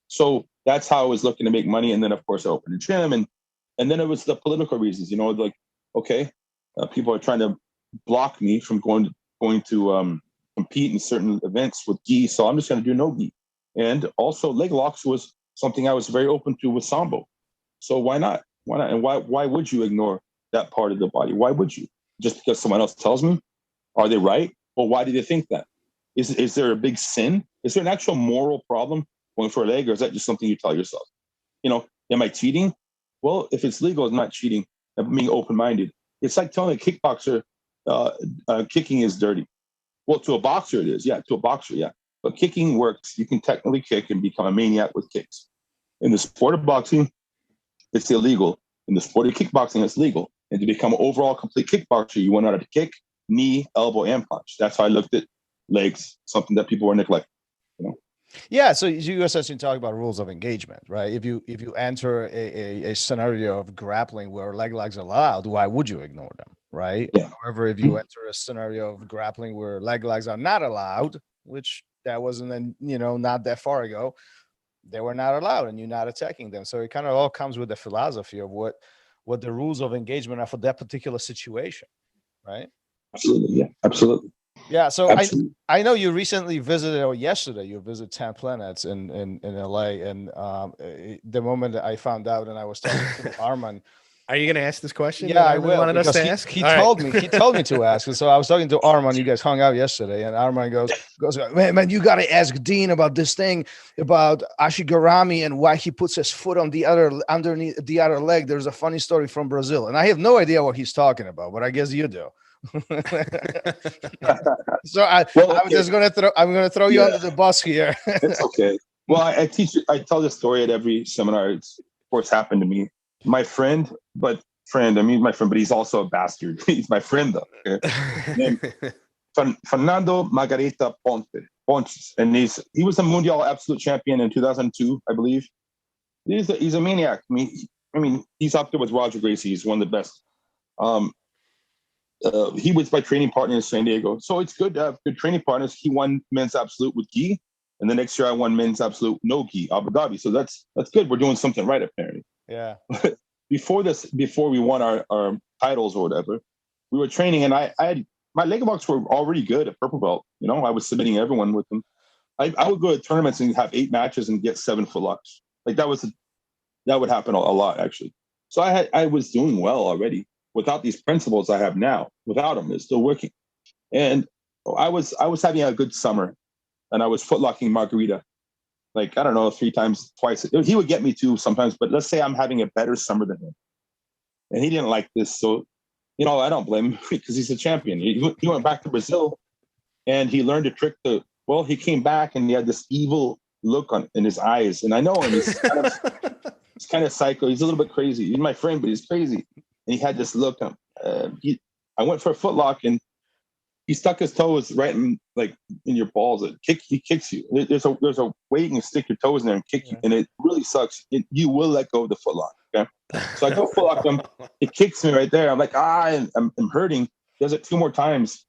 So that's how I was looking to make money. And then, of course, I opened a gym, and then it was the political reasons. Like, okay, people are trying to block me from going to compete in certain events with gi, so I'm just going to do no gi. And also, leg locks was something I was very open to with sambo. So why not? Why not? And why would you ignore that part of the body? Why would you? Just because someone else tells me? Are they right? Well, why do they think that? Is there a big sin? Is there an actual moral problem going for a leg, or is that just something you tell yourself? Am I cheating? Well, if it's legal, it's not cheating. I'm being open-minded. It's like telling a kickboxer kicking is dirty. Well, to a boxer it is. Yeah, to a boxer, yeah. But kicking works. You can technically kick and become a maniac with kicks. In the sport of boxing, it's illegal. In the sport of kickboxing, it's legal. And to become an overall complete kickboxer, you want out to kick, knee, elbow, and punch. That's how I looked at legs, something that people were neglecting. Yeah, so you essentially talk about rules of engagement, right? If you enter a scenario of grappling where leg locks are allowed, why would you ignore them, right? Yeah. However, if you enter a scenario of grappling where leg locks are not allowed, which that wasn't, not that far ago, they were not allowed, and you're not attacking them. So it kind of all comes with the philosophy of what the rules of engagement are for that particular situation, right? Absolutely, yeah, absolutely. Yeah, so Absolutely. I know you recently visited, or yesterday you visited 10 Planets in LA, and the moment that I found out and I was talking to Arman, Are you going to ask this question? Yeah, that I Armin will, wanted us because to he, ask? he All right. told me he told me to ask. And so I was talking to Arman. You guys hung out yesterday, and Arman goes, man, you got to ask Dean about this thing about Ashigarami and why he puts his foot on the other underneath the other leg. There's a funny story from Brazil, and I have no idea what he's talking about, but I guess you do. So I'm just gonna throw you under the bus here. It's okay. Well, I tell this story at every seminar. It's of course happened to me. My friend, I mean my friend, but he's also a bastard. He's my friend though. Okay? Fernando Margarita Pontes, and he was a Mundial absolute champion in 2002, I believe. He's a maniac. I mean, he's up there with Roger Gracie. He's one of the best. He was my training partner in San Diego, so it's good to have good training partners. He won men's absolute with gi, and the next year I won men's absolute no gi, Abu Dhabi. So that's good. We're doing something right, apparently. Yeah. Before we won our titles or whatever, we were training, and I had my leg marks were already good at purple belt. You know, I was submitting everyone with them. I would go to tournaments and have 8 matches and get 7 footlocks. Like that would happen a lot actually. So I was doing well already without these principles I have now. Without them, it's still working. And I was having a good summer, and I was footlocking Margarita, like, I don't know, 3 times, twice. He would get me too sometimes, but let's say I'm having a better summer than him. And he didn't like this. So, you know, I don't blame him because he's a champion. He went back to Brazil and he learned a trick he came back and he had this evil look in his eyes. And I know him. He's kind of psycho. He's a little bit crazy. He's my friend, but he's crazy. And he had this look. I went for a footlock and he stuck his toes right in your balls. He kicks you. There's a way you can stick your toes in there and kick you, and it really sucks. You will let go of the footlock. Okay, so I go footlock him. It kicks me right there. I'm like, I'm hurting. Does it 2 more times,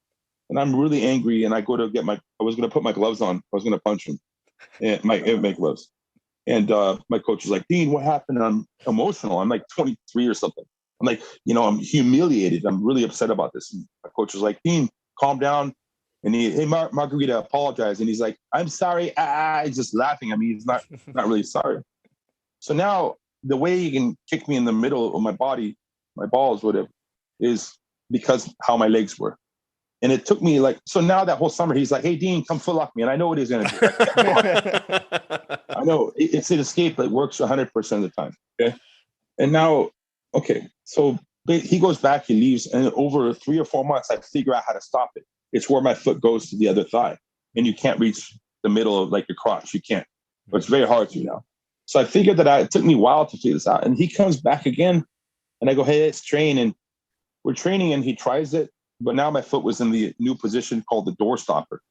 and I'm really angry. And I go to I was going to put my gloves on. I was going to punch him, and my gloves. And my coach was like, Dean, what happened? I'm emotional. I'm like 23 or something. I'm like, I'm humiliated. I'm really upset about this. And my coach was like, Dean, calm down. And hey, Margarita, apologize. And he's like, I'm sorry. He's just laughing at me. He's not really sorry. So now the way he can kick me in the middle of my body, my balls, whatever, is because how my legs were. And it took me so now that whole summer, he's like, hey, Dean, come footlock me. And I know what he's going to do. I know it's an escape that works 100% of the time. Okay. And now, okay. So he goes back, he leaves. And over 3 or 4 months, I figure out how to stop it. It's where my foot goes to the other thigh. And you can't reach the middle of your crotch. You can't. But it's very hard to now. So I figured that it took me a while to figure this out. And he comes back again. And I go, hey, let's train. And we're training and he tries it. But now my foot was in the new position called the door stopper.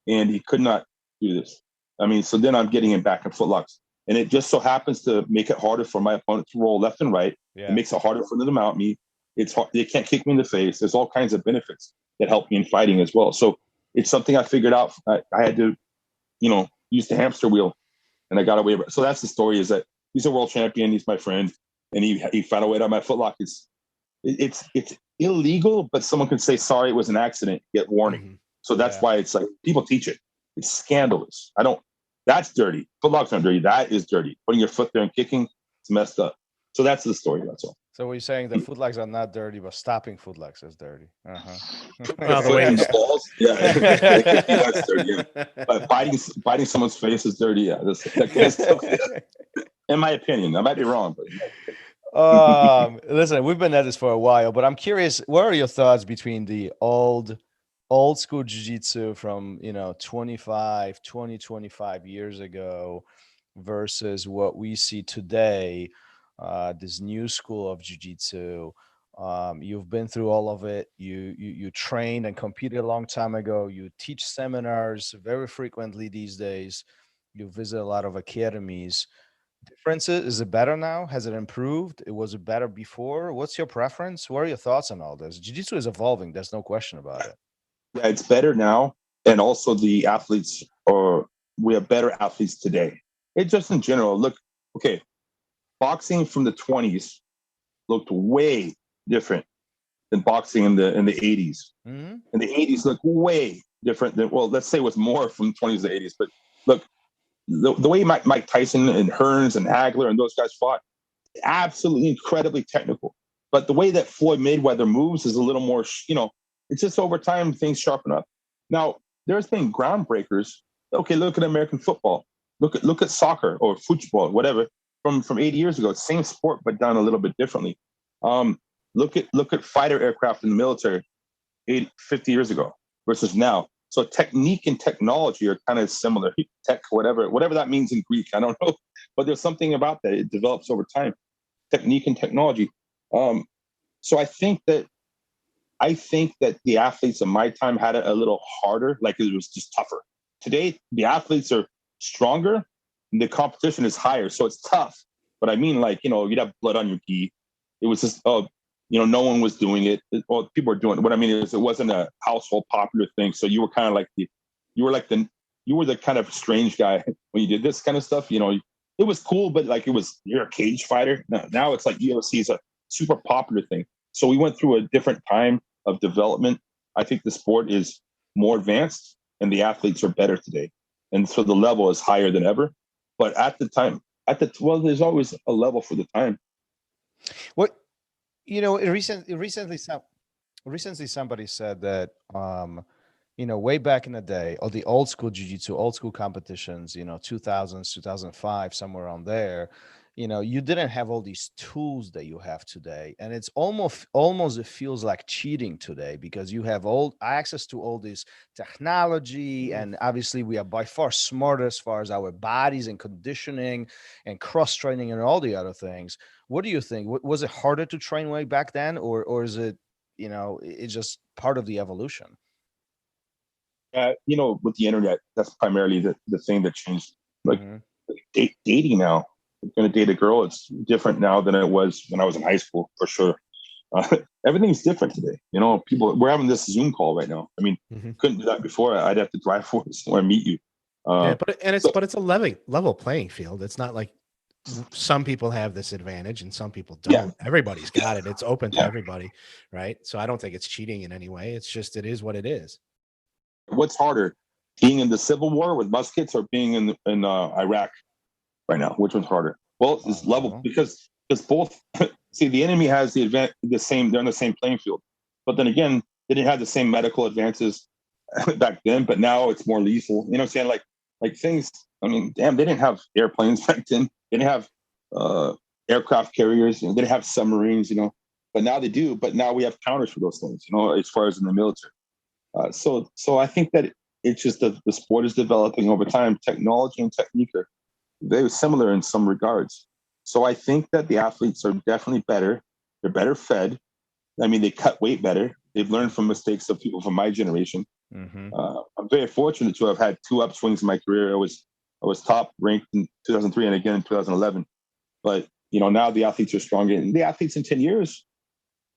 And he could not do this. I mean, so then I'm getting him back in footlocks. And it just so happens to make it harder for my opponent to roll left and right. Yeah. It makes it harder for them to mount me. It's hard. They can't kick me in the face. There's all kinds of benefits that help me in fighting as well. So it's something I figured out. I had to, use the hamster wheel, and I got away with it. So that's the story, is that he's a world champion. He's my friend. And he found a way to my footlock. It's illegal, but someone can say, sorry, it was an accident, get warning. Mm-hmm. So that's why it's people teach it. It's scandalous. That's dirty. Footlocks aren't dirty. That is dirty. Putting your foot there and kicking, it's messed up. So that's the story. That's all. So what you're saying, that footlocks are not dirty, but stopping footlocks is dirty. The way the balls, that's dirty. Yeah. But biting someone's face is dirty. Yeah, that's in my opinion. I might be wrong, but listen, we've been at this for a while, but I'm curious, what are your thoughts between the old school jiu-jitsu from 25 years ago versus what we see today, this new school of jiu-jitsu? You've been through all of it. You trained and competed a long time ago. You teach seminars very frequently these days. You visit a lot of academies. Differences, is it better now? Has it improved? Was it better before? What's your preference? What are your thoughts on all this? Jiu-jitsu is evolving. There's no question about it. Yeah, it's better now. And also the athletes, we have better athletes today. It just in general, look, okay, boxing from the 20s looked way different than boxing in the 80s. Mm-hmm. And the 80s looked way different than, let's say it was more from 20s to 80s. But look, the way Mike Tyson and Hearns and Hagler and those guys fought, absolutely incredibly technical. But the way that Floyd Mayweather moves is a little more, it's just over time things sharpen up. Now, there's been groundbreakers. Okay, look at American football. Look at soccer or football, whatever, from 80 years ago. It's same sport, but done a little bit differently. Look at fighter aircraft in the military 50 years ago versus now. So technique and technology are kind of similar. Tech, whatever that means in Greek, I don't know. But there's something about that. It develops over time. Technique and technology. So I think that the athletes of my time had it a little harder, like it was just tougher. Today, the athletes are stronger and the competition is higher. So it's tough. But I mean, like, you'd have blood on your gi. It was just, no one was doing it. Well, people were doing it. What I mean is it wasn't a household popular thing. So you were kind of like you were the kind of strange guy when you did this kind of stuff. It was cool, but like you're a cage fighter. Now it's like UFC is a super popular thing. So we went through a different time of development. I think the sport is more advanced and the athletes are better today. And so the level is higher than ever. But at the time, there's always a level for the time. What, recently somebody said that, way back in the day, or the old school jiu-jitsu, old school competitions, 2000s, 2005, somewhere around there, you didn't have all these tools that you have today. And it's almost it feels like cheating today because you have all access to all this technology. And obviously we are by far smarter as far as our bodies and conditioning and cross training and all the other things. What do you think? Was it harder to train way back then, or is it, it's just part of the evolution? With the internet, that's primarily the thing that changed. Like dating now, I'm going to date a girl. It's different now than it was when I was in high school, for sure. Everything's different today. We're having this Zoom call right now. I mean, couldn't do that before. I'd have to drive for somewhere and meet you. But it's a level playing field. It's not like some people have this advantage and some people don't. Yeah. Everybody's got it. It's open to everybody, right? So I don't think it's cheating in any way. It's just it is what it is. What's harder, being in the Civil War with muskets or being in Iraq right now? Which one's harder? Well, it's level because both. See, the enemy has the advantage. They're on the same playing field, but then again, they didn't have the same medical advances back then. But now it's more lethal. You know what I'm saying? Like things. I mean, damn, they didn't have airplanes back then. They didn't have aircraft carriers. They didn't have submarines. But now they do. But now we have counters for those things. As far as in the military. So I think that it's just the sport is developing over time. Technology and technique are very similar in some regards. So I think that the athletes are definitely better. They're better fed. I mean, they cut weight better. They've learned from mistakes of people from my generation. I'm very fortunate to have had two upswings in my career. I was top ranked in 2003 and again in 2011. But now the athletes are stronger. And the athletes in 10 years,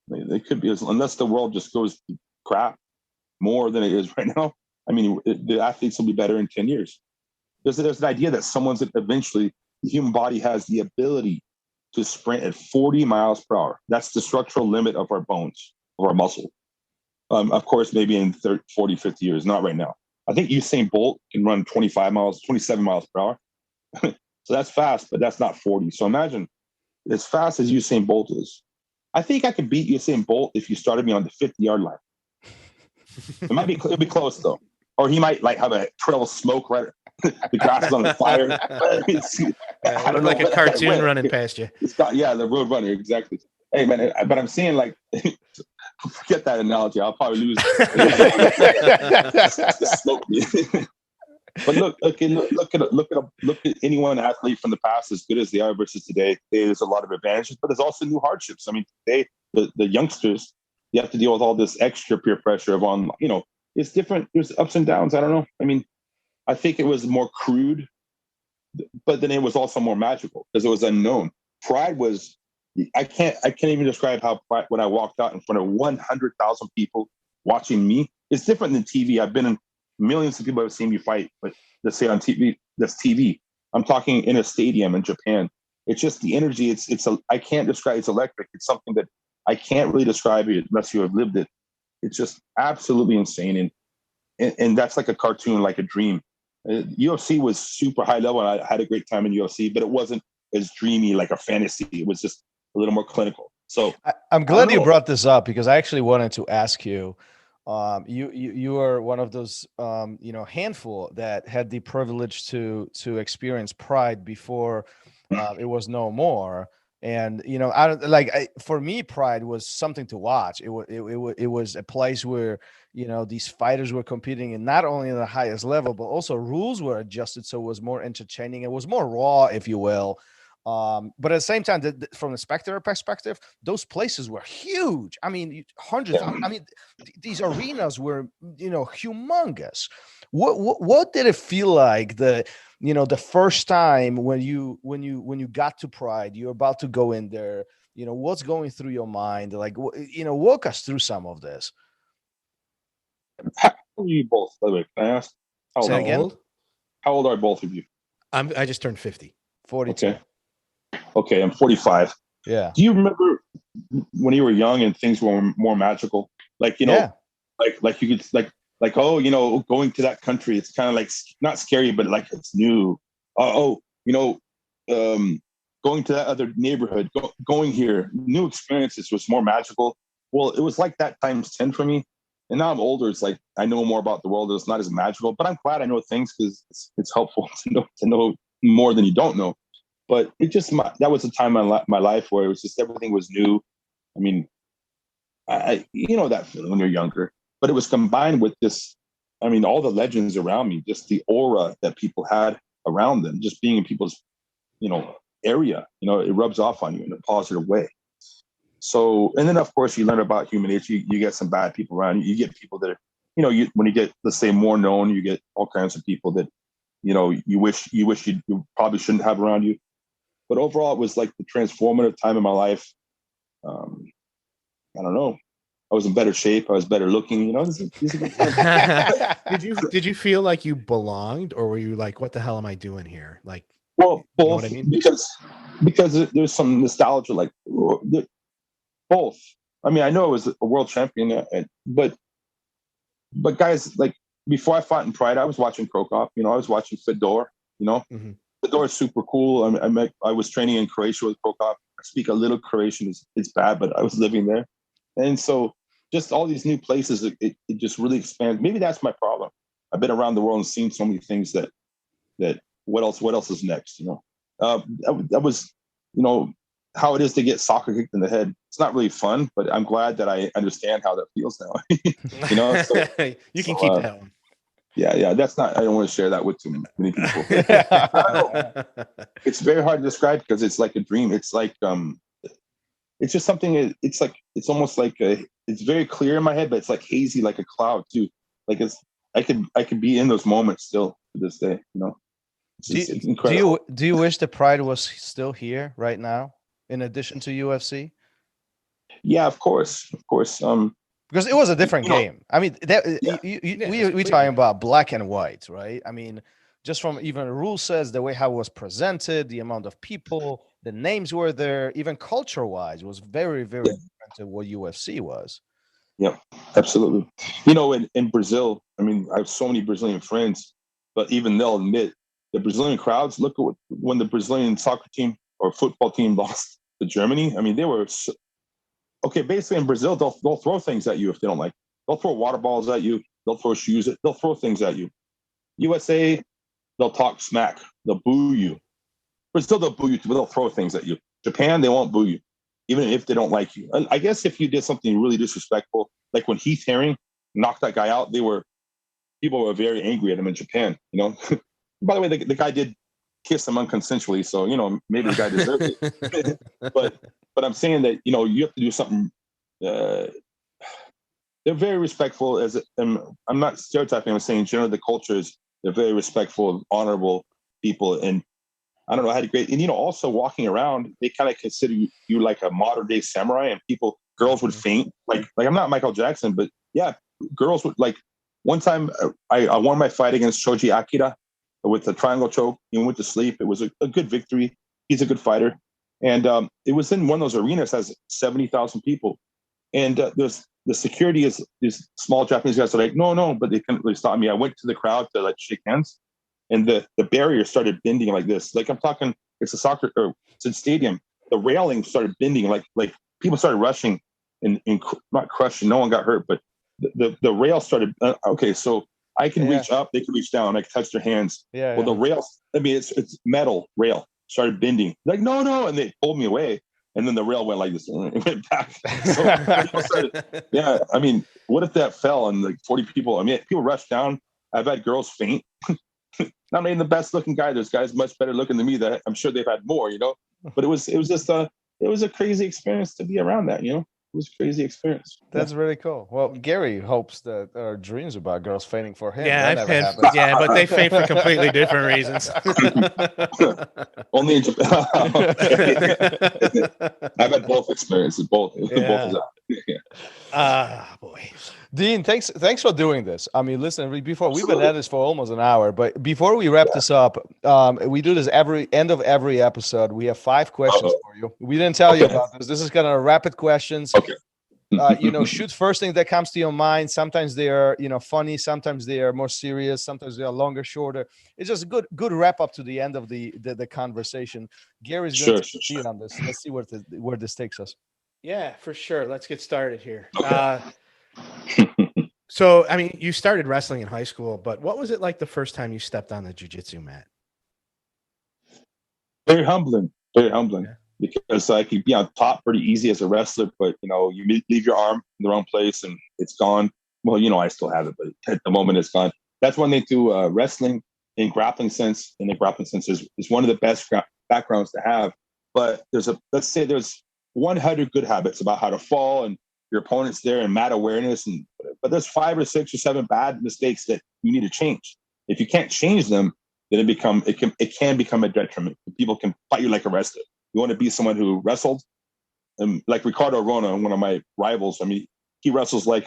they could be, unless the world just goes crap more than it is right now. I mean, the athletes will be better in 10 years. There's an idea that eventually the human body has the ability to sprint at 40 miles per hour. That's the structural limit of our bones, of our muscle. Of course, maybe in 30, 40, 50 years, not right now. I think Usain Bolt can run 27 miles per hour. So that's fast, but that's not 40. So imagine as fast as Usain Bolt is. I think I could beat Usain Bolt if you started me on the 50-yard line. It'll be close though. Or he might have a trail of smoke right. The grass is on fire. I don't know, like a cartoon running past you. The road runner, exactly. Hey man, but I'm saying forget that analogy. I'll probably lose. Smoke me. But look at anyone athlete from the past, as good as they are versus today. There's a lot of advantages, but there's also new hardships. I mean, today the youngsters, you have to deal with all this extra peer pressure of it's different. There's ups and downs. I don't know. I mean, I think it was more crude, but then it was also more magical because it was unknown. Pride was, I can't even describe how pride, when I walked out in front of 100,000 people watching me, it's different than TV. I've been in millions of people have seen me fight, but let's say on TV, that's TV. I'm talking in a stadium in Japan. It's just the energy. I can't describe. It's electric. It's something that I can't really describe it unless you have lived it. It's just absolutely insane. And that's like a cartoon, like a dream. UFC was super high level. And I had a great time in UFC, but it wasn't as dreamy like a fantasy. It was just a little more clinical. So I'm glad you know. brought this up because I actually wanted to ask you. You are one of those handful that had the privilege to experience Pride before it was no more. And for me, Pride was something to watch. It was a place where these fighters were competing in not only in the highest level, but also rules were adjusted so it was more entertaining. It was more raw, if you will. But at the same time, from the spectator perspective, those places were huge. I mean, hundreds. Yeah. I mean, these arenas were humongous. What did it feel like the first time when you got to Pride? You're about to go in there. What's going through your mind? Like, walk us through some of this. How old are you both, by the way? Can I ask? Say again? How old are both of you? I just turned 50. 42. Okay, I'm 45. Yeah. Do you remember when you were young and things were more magical? Like, like you could going to that country, it's kind of like not scary, but like it's new. Going to that other neighborhood, going here, new experiences was more magical. Well, it was like that times 10 for me. And now I'm older. It's like I know more about the world. It's not as magical, but I'm glad I know things because it's helpful to know more than you don't know. But that was a time in my life where it was just everything was new. I mean, I that feeling when you're younger, but it was combined with this. I mean, all the legends around me, just the aura that people had around them, just being in people's, area, it rubs off on you in a positive way. So, and then of course you learn about human nature. You get some bad people around you. You get people that are, when you get, let's say, more known, you get all kinds of people that, you wish you probably shouldn't have around you. But overall, it was like the transformative time in my life. I don't know. I was in better shape. I was better looking. Did you feel like you belonged, or were you like, what the hell am I doing here? Like, well, both. You know what I mean? Because there's some nostalgia, like both. I mean, I know I was a world champion, but guys, like before I fought in Pride, I was watching Krokop. I was watching Fedor. Mm-hmm. Fedor is super cool. I was training in Croatia with Krokop. I speak a little Croatian. It's bad, but I was living there, and so just all these new places, it just really expands. Maybe that's my problem. I've been around the world and seen so many things that what else is next? That was, how it is to get soccer kicked in the head. It's not really fun, but I'm glad that I understand how that feels now. So, you can keep that one. Yeah. That's not. I don't want to share that with too many people. It's very hard to describe because it's like a dream. It's like it's just something. It's like it's almost like it's very clear in my head, but it's like hazy, like a cloud too. Like I could be in those moments still to this day. It's incredible. Do you wish the Pride was still here right now, in addition to UFC? Yeah, of course. Because it was a different game. I mean, we talking about black and white, right? I mean, just from even the rule says the way how it was presented, the amount of people, the names were there, even culture-wise, was very, very different to what UFC was. Yeah, absolutely. In Brazil, I mean, I have so many Brazilian friends, but even they'll admit the Brazilian crowds. Look at when the Brazilian soccer team or football team lost to Germany. I mean, they were basically in Brazil, they'll throw things at you if they don't like. They'll throw water balls at you. They'll throw shoes. They'll throw things at you. USA, they'll talk smack. They'll boo you. Brazil, they'll boo you too, but they'll throw things at you. Japan, they won't boo you, even if they don't like you. And I guess if you did something really disrespectful, like when Heath Herring knocked that guy out, people were very angry at him in Japan. By the way, the guy did kiss him unconsensually, so maybe the guy deserved it. but I'm saying that you have to do something. They're very respectful. I'm not stereotyping. I'm saying generally the culture is they're very respectful, honorable people, and I don't know, I had a great. And also walking around, they kind of consider you like a modern day samurai, and girls would faint. Like I'm not Michael Jackson, but yeah, girls would like. One time, I won my fight against Shoji Akira with the triangle choke. He went to sleep. It was a good victory. He's a good fighter. And it was in one of those arenas that has 70,000 people. And there's the security is these small Japanese guys are like, no, but they couldn't really stop me. I went to the crowd to like shake hands, and the barrier started bending like this. Like I'm talking, it's a stadium. The railing started bending like people started rushing and not crushing. No one got hurt, but the rail started. Okay, so I can reach up, they can reach down. I can touch their hands. Well, the rail, I mean, it's metal rail started bending. Like, no, and they pulled me away. And then the rail went like this and it went back. So people started, I mean, what if that fell and like 40 people? I mean, people rushed down. I've had girls faint. Not even the best looking guy. There's guys much better looking than me that I'm sure they've had more, but it was just it was a crazy experience to be around that, It was a crazy experience. That's really cool. Well, Gary hopes that our dreams about girls fainting for him. Yeah, that never happens. Yeah, but they faint for completely different reasons. Only in Japan. I've had both experiences. Both. Boy. Dean, thanks for doing this. I mean, listen, before we've been at this for almost an hour, but before we wrap this up, we do this end of every episode. We have 5 questions for you. We didn't tell you about this. This is kind of rapid questions. Okay. Shoot first thing that comes to your mind. Sometimes they are, funny. Sometimes they are more serious. Sometimes they are longer, shorter. It's just a good wrap up to the end of the conversation. Gary's going to lead on this. Let's see where this takes us. Yeah, for sure. Let's get started here. Okay. So, I mean, you started wrestling in high school, but what was it like the first time you stepped on the jiu-jitsu mat? Very humbling. Yeah. Because I could be on top pretty easy as a wrestler, but you leave your arm in the wrong place and it's gone. Well, I still have it, but at the moment it's gone. That's one thing too. Wrestling in grappling sense, is one of the best backgrounds to have. But let's say there's 100 good habits about how to fall and your opponent's there and mat awareness, but there's 5 or 6 or 7 bad mistakes that you need to change. If you can't change them, then it can become a detriment. People can fight you like a wrestler. You want to be someone who wrestled, and like Ricardo Arona, one of my rivals. I mean, he wrestles like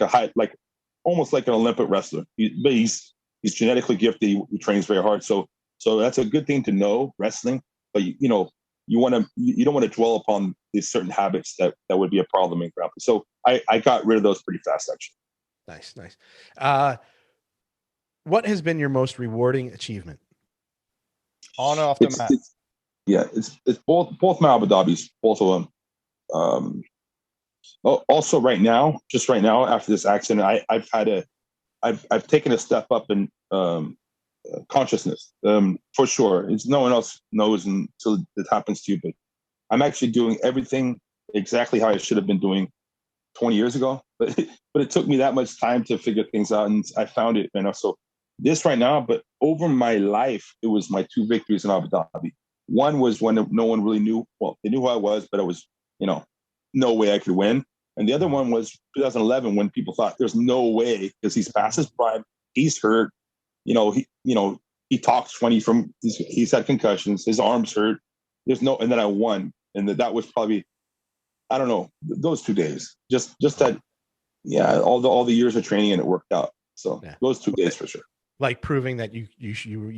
almost like an Olympic wrestler. But he's genetically gifted. He trains very hard. So that's a good thing to know, wrestling. But you don't want to dwell upon these certain habits that would be a problem in grappling. So I got rid of those pretty fast, actually. Nice. What has been your most rewarding achievement? On or off the mat? It's both my Abu Dhabis, both of them. Also, just right now, after this accident, I've taken a step up in consciousness, for sure. It's no one else knows until it happens to you, but I'm actually doing everything exactly how I should have been doing 20 years ago. But it took me that much time to figure things out, and I found it. So this right now, but over my life, it was my 2 victories in Abu Dhabi. One was when no one really knew. Well, they knew who I was, but it was, no way I could win. And the other one was 2011 when people thought there's no way because he's past his prime, he's hurt. He talks funny he's had concussions, his arms hurt. And then I won, and that was probably, I don't know, those 2 days. Just that, all the years of training, and it worked out. So those 2 days for sure. Like proving that you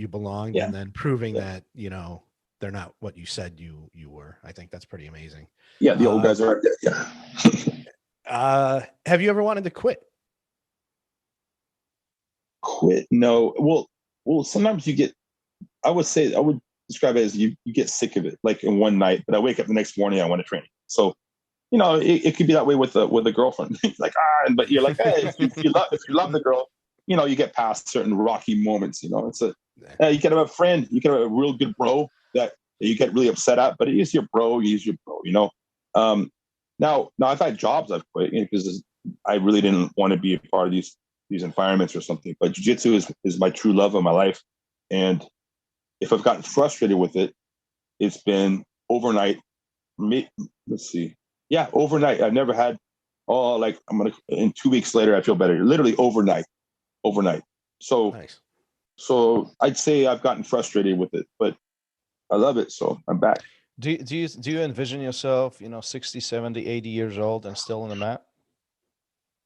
belonged, and then proving that they're not what you said you were. I think that's pretty amazing. Yeah, the old guys are. Yeah. Have you ever wanted to quit? Quit? No. Well, sometimes you get. I would describe it as you get sick of it, like in one night. But I wake up the next morning, I want to train. So, it could be that way with a girlfriend. Like but you're like, hey, if you love the girl, you get past certain rocky moments. It's you can have a friend, you can have a real good bro that you get really upset at, but he's your bro. Now I've had jobs I've quit because I really didn't want to be a part of these environments or something. But jiu-jitsu is my true love of my life, and if I've gotten frustrated with it, it's been overnight. Let's see, overnight. I've never had in 2 weeks later I feel better. Literally overnight. So nice. So I'd say I've gotten frustrated with it, but I love it, so I'm back. Do you envision yourself, 60, 70, 80 years old and still on the mat?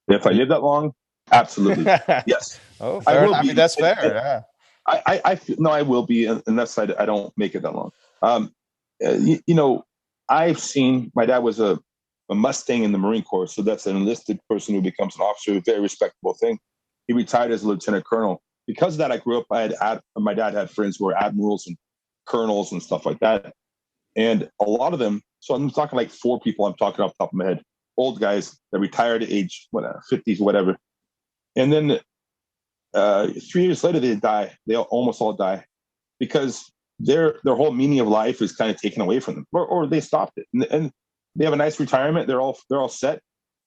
If I live that long, absolutely. Yes. Oh, fair. I mean, that's fair. Yeah. I will be, unless I don't make it that long. I've seen, my dad was a Mustang in the Marine Corps, so that's an enlisted person who becomes an officer, a very respectable thing. He retired as a lieutenant colonel. Because of that, I grew up, my dad had friends who were admirals and colonels and stuff like that. And a lot of them So I'm talking like 4 people. I'm talking off the top of my head, old guys that retired at age whatever, 50s, whatever. And then 3 years later, they die. They almost all die because their whole meaning of life is kind of taken away from them, or they stopped it, and they have a nice retirement. They're all set,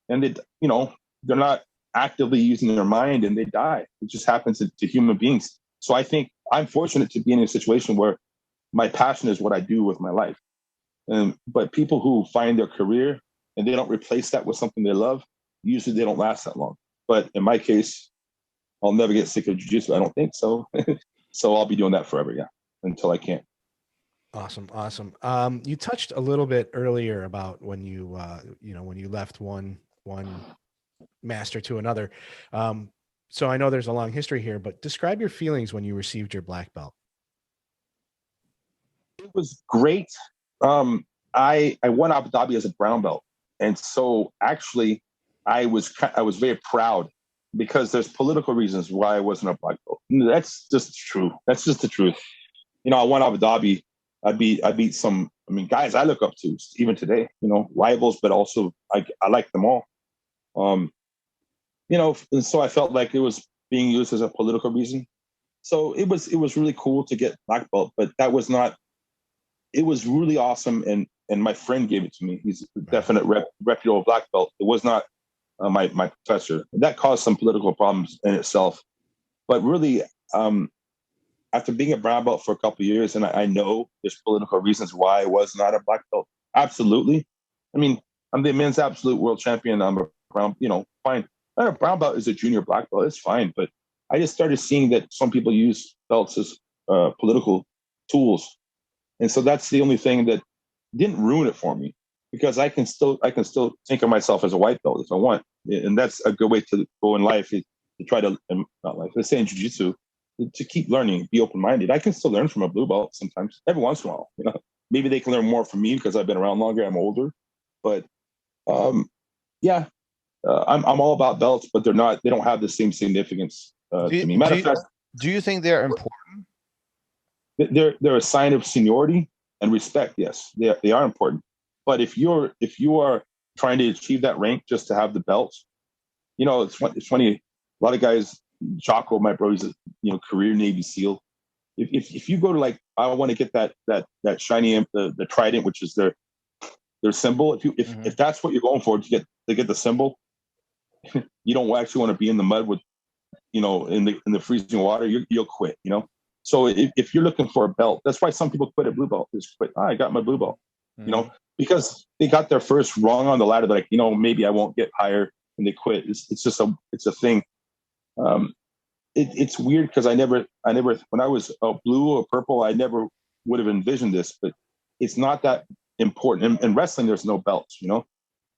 and they're not actively using their mind, and they die. It just happens to human beings. So I think I'm fortunate to be in a situation where my passion is what I do with my life. But people who find their career and they don't replace that with something they love, usually they don't last that long. But in my case, I'll never get sick of jiu-jitsu. I don't think so. So I'll be doing that forever, until I can't. Awesome. You touched a little bit earlier about when you when you left one master to another. So I know there's a long history here, but describe your feelings when you received your black belt. It was great. I won Abu Dhabi as a brown belt, and so actually I was very proud because there's political reasons why I wasn't a black belt. That's just true. That's just the truth. I won Abu Dhabi. I beat some, guys I look up to even today, rivals, but also I like them all. And so I felt like it was being used as a political reason. So it was really cool to get black belt, but it was really awesome. And my friend gave it to me. He's a definite reputable black belt. It was not my professor. That caused some political problems in itself. But really, after being a brown belt for a couple of years, and I know there's political reasons why I was not a black belt. Absolutely. I'm the men's absolute world champion. I'm a brown, fine. A brown belt is a junior black belt. It's fine. But I just started seeing that some people use belts as political tools. And so that's the only thing that didn't ruin it for me, because I can still think of myself as a white belt if I want. And that's a good way to go in life, is to try to, not life, let's say in jiu-jitsu, to keep learning, be open-minded. I can still learn from a blue belt sometimes, every once in a while. Maybe they can learn more from me because I've been around longer, I'm older. But I'm all about belts, but they don't have the same significance to me. Matter of fact, do you think they're important? They're a sign of seniority and respect. Yes, they are important. But if you are trying to achieve that rank just to have the belts, it's funny. A lot of guys, Jocko, my bro, he's a career Navy SEAL. If you go to I want to get that shiny the trident, which is their symbol. If that's what you're going for, to get the symbol, you don't actually want to be in the mud with in the freezing water. You'll quit. So if you're looking for a belt, that's why some people quit at blue belt. Just quit. I got my blue belt, because they got their first rung on the ladder. Like, maybe I won't get higher, and they quit. It's just a thing. It's weird because I never, when I was blue or purple, I never would have envisioned this, but it's not that important. In wrestling, there's no belts,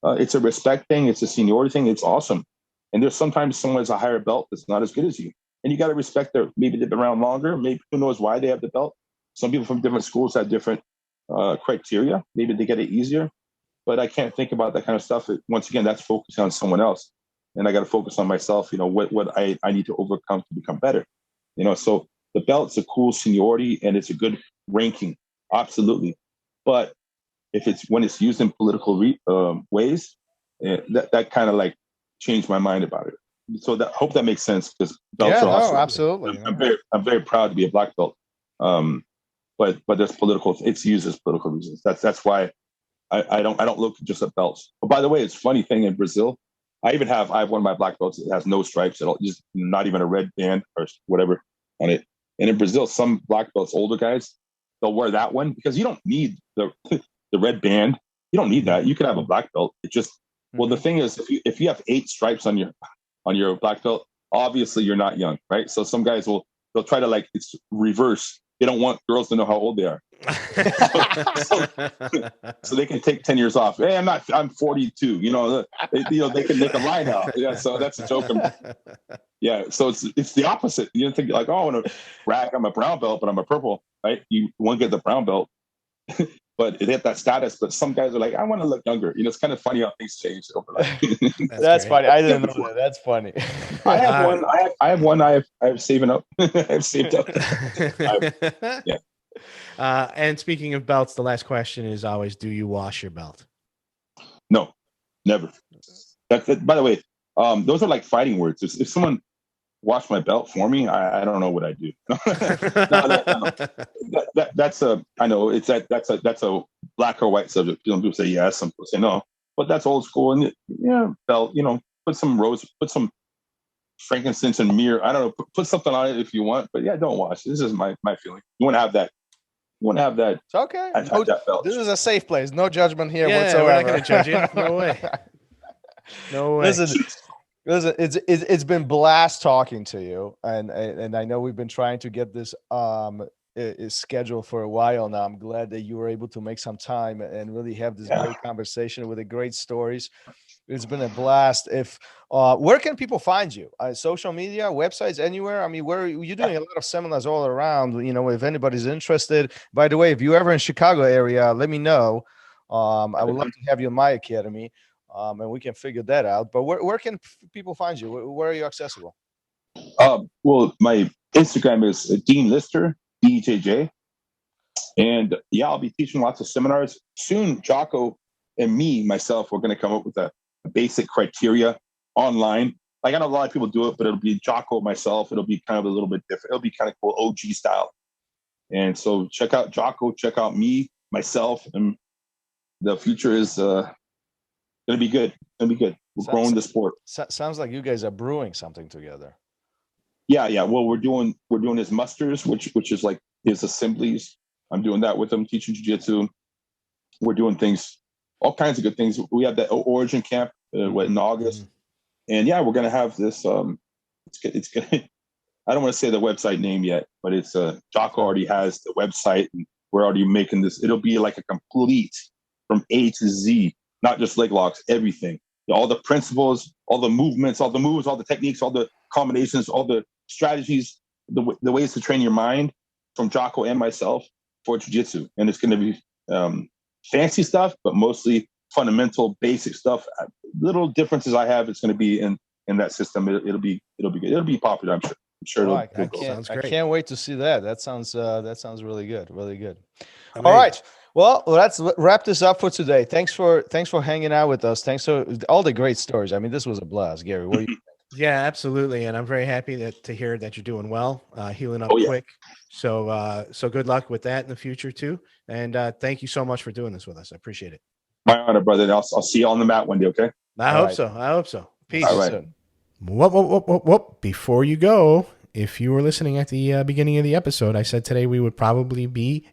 it's a respect thing. It's a seniority thing. It's awesome. And there's sometimes someone has a higher belt that's not as good as you. And you got to respect maybe they've been around longer. Maybe who knows why they have the belt. Some people from different schools have different criteria. Maybe they get it easier, but I can't think about that kind of stuff. Once again, that's focusing on someone else. And I got to focus on myself, what I need to overcome to become better. So the belt's a cool seniority and it's a good ranking. Absolutely. But when it's used in political ways, that kind of changed my mind about it. So hope that makes sense, because belts are awesome. Absolutely. I'm very proud to be a black belt. But there's it's used as political reasons. That's why I don't look just at belts. But by the way, it's a funny thing in Brazil. I have one of my black belts that has no stripes at all, just not even a red band or whatever on it. And in Brazil, some black belts, older guys, they'll wear that one because you don't need the red band. You don't need that. You can have a black belt. It just the thing is, if you have 8 stripes on your black belt, obviously you're not young, right? So some guys they'll try to it's reverse. They don't want girls to know how old they are. so they can take 10 years off. Hey, I'm 42. They can make a line out. Yeah, so that's a joke. Yeah, so it's the opposite. You don't think I want to brag. I'm a brown belt, but I'm a purple, right? You want to get the brown belt, but it hit that status. But some guys are I want to look younger. It's kind of funny how things change over life. That's funny. I didn't know that. That's funny. I have one. I have saving up. I've saved up. Yeah. And speaking of belts, the last question is always, do you wash your belt? No, never. By the way, those are like fighting words. If someone washed my belt for me, I don't know what I do. That's a, I know it's that's a black or white subject. Some people say yes, some people say no, but that's old school. And yeah, belt, put some frankincense and myrrh. I don't know, put something on it if you want, but yeah, don't wash. This is my feeling. You want to have that. You want to have that. It's okay. That belt. This is a safe place. No judgment here Yeah, whatsoever. we're not going to judge you. No way. No way. Listen, it's been blast talking to you, and I know we've been trying to get this scheduled for a while now. I'm glad that you were able to make some time and really have this great conversation with the great stories. It's been a blast. If where can people find you? Social media, websites, anywhere? I mean, where you're doing a lot of seminars all around. If anybody's interested. By the way, if you're ever in Chicago area, let me know. I would love to have you in my academy, and we can figure that out. But where can people find you? Where are you accessible? Well, my Instagram is Dean Lister, DJJ, and yeah, I'll be teaching lots of seminars soon. Jocko and myself, we're going to come up with a basic criteria online. Like, I know a lot of people do it, but it'll be Jocko, myself. It'll be kind of a little bit different. It'll be kind of cool, OG style. And so check out Jocko, check out myself, and the future is going to be good. We're growing the sport. Sounds like you guys are brewing something together. Yeah. Well, we're doing his musters, which is like his assemblies. I'm doing that with him, teaching jiu-jitsu. We're doing things, all kinds of good things. We have that Origin camp in August, and yeah, we're gonna have this. It's gonna. I don't want to say the website name yet, but it's Jocko already has the website, and we're already making this. It'll be like a complete from A to Z, not just leg locks, everything. All the principles, all the movements, all the moves, all the techniques, all the combinations, all the strategies, the ways to train your mind from Jocko and myself for jiu-jitsu. And it's going to be fancy stuff, but mostly fundamental, basic stuff. Little differences I have, it's going to be in that system. It'll be good. It'll be popular, I'm sure. I can't wait to see that. That sounds really good. Really good. Amazing. All right. Well, let's wrap this up for today. Thanks for hanging out with us. Thanks for all the great stories. I mean, this was a blast, Gary. What do you think? Yeah, absolutely. And I'm very happy to hear that you're doing well, healing up quick. So good luck with that in the future too. And thank you so much for doing this with us. I appreciate it. My honor, brother. I'll see you on the mat one day. Okay. I hope so. Peace. All right. Whoop. Before you go, if you were listening at the beginning of the episode, I said today we would probably be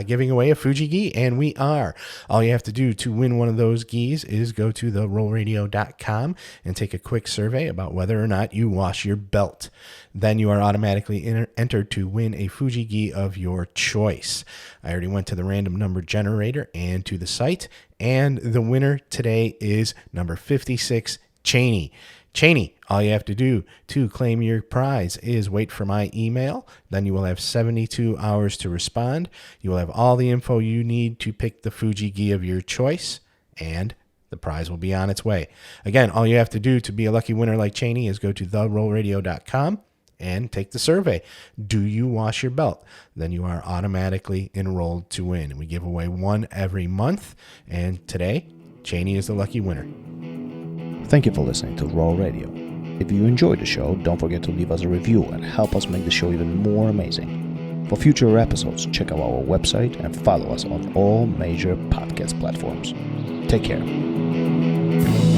giving away a Fuji gi, and we are. All you have to do to win one of those gis is go to therollradio.com and take a quick survey about whether or not you wash your belt. Then you are automatically entered to win a Fuji gi of your choice. I already went to the random number generator and to the site, and the winner today is number 56, Cheney. Cheney, all you have to do to claim your prize is wait for my email. Then you will have 72 hours to respond. You will have all the info you need to pick the Fuji gi of your choice, and the prize will be on its way. Again, all you have to do to be a lucky winner like Cheney is go to therollradio.com and take the survey. Do you wash your belt? Then you are automatically enrolled to win. We give away one every month, and today, Cheney is the lucky winner. Thank you for listening to Raw Radio. If you enjoyed the show, don't forget to leave us a review and help us make the show even more amazing. For future episodes, check out our website and follow us on all major podcast platforms. Take care.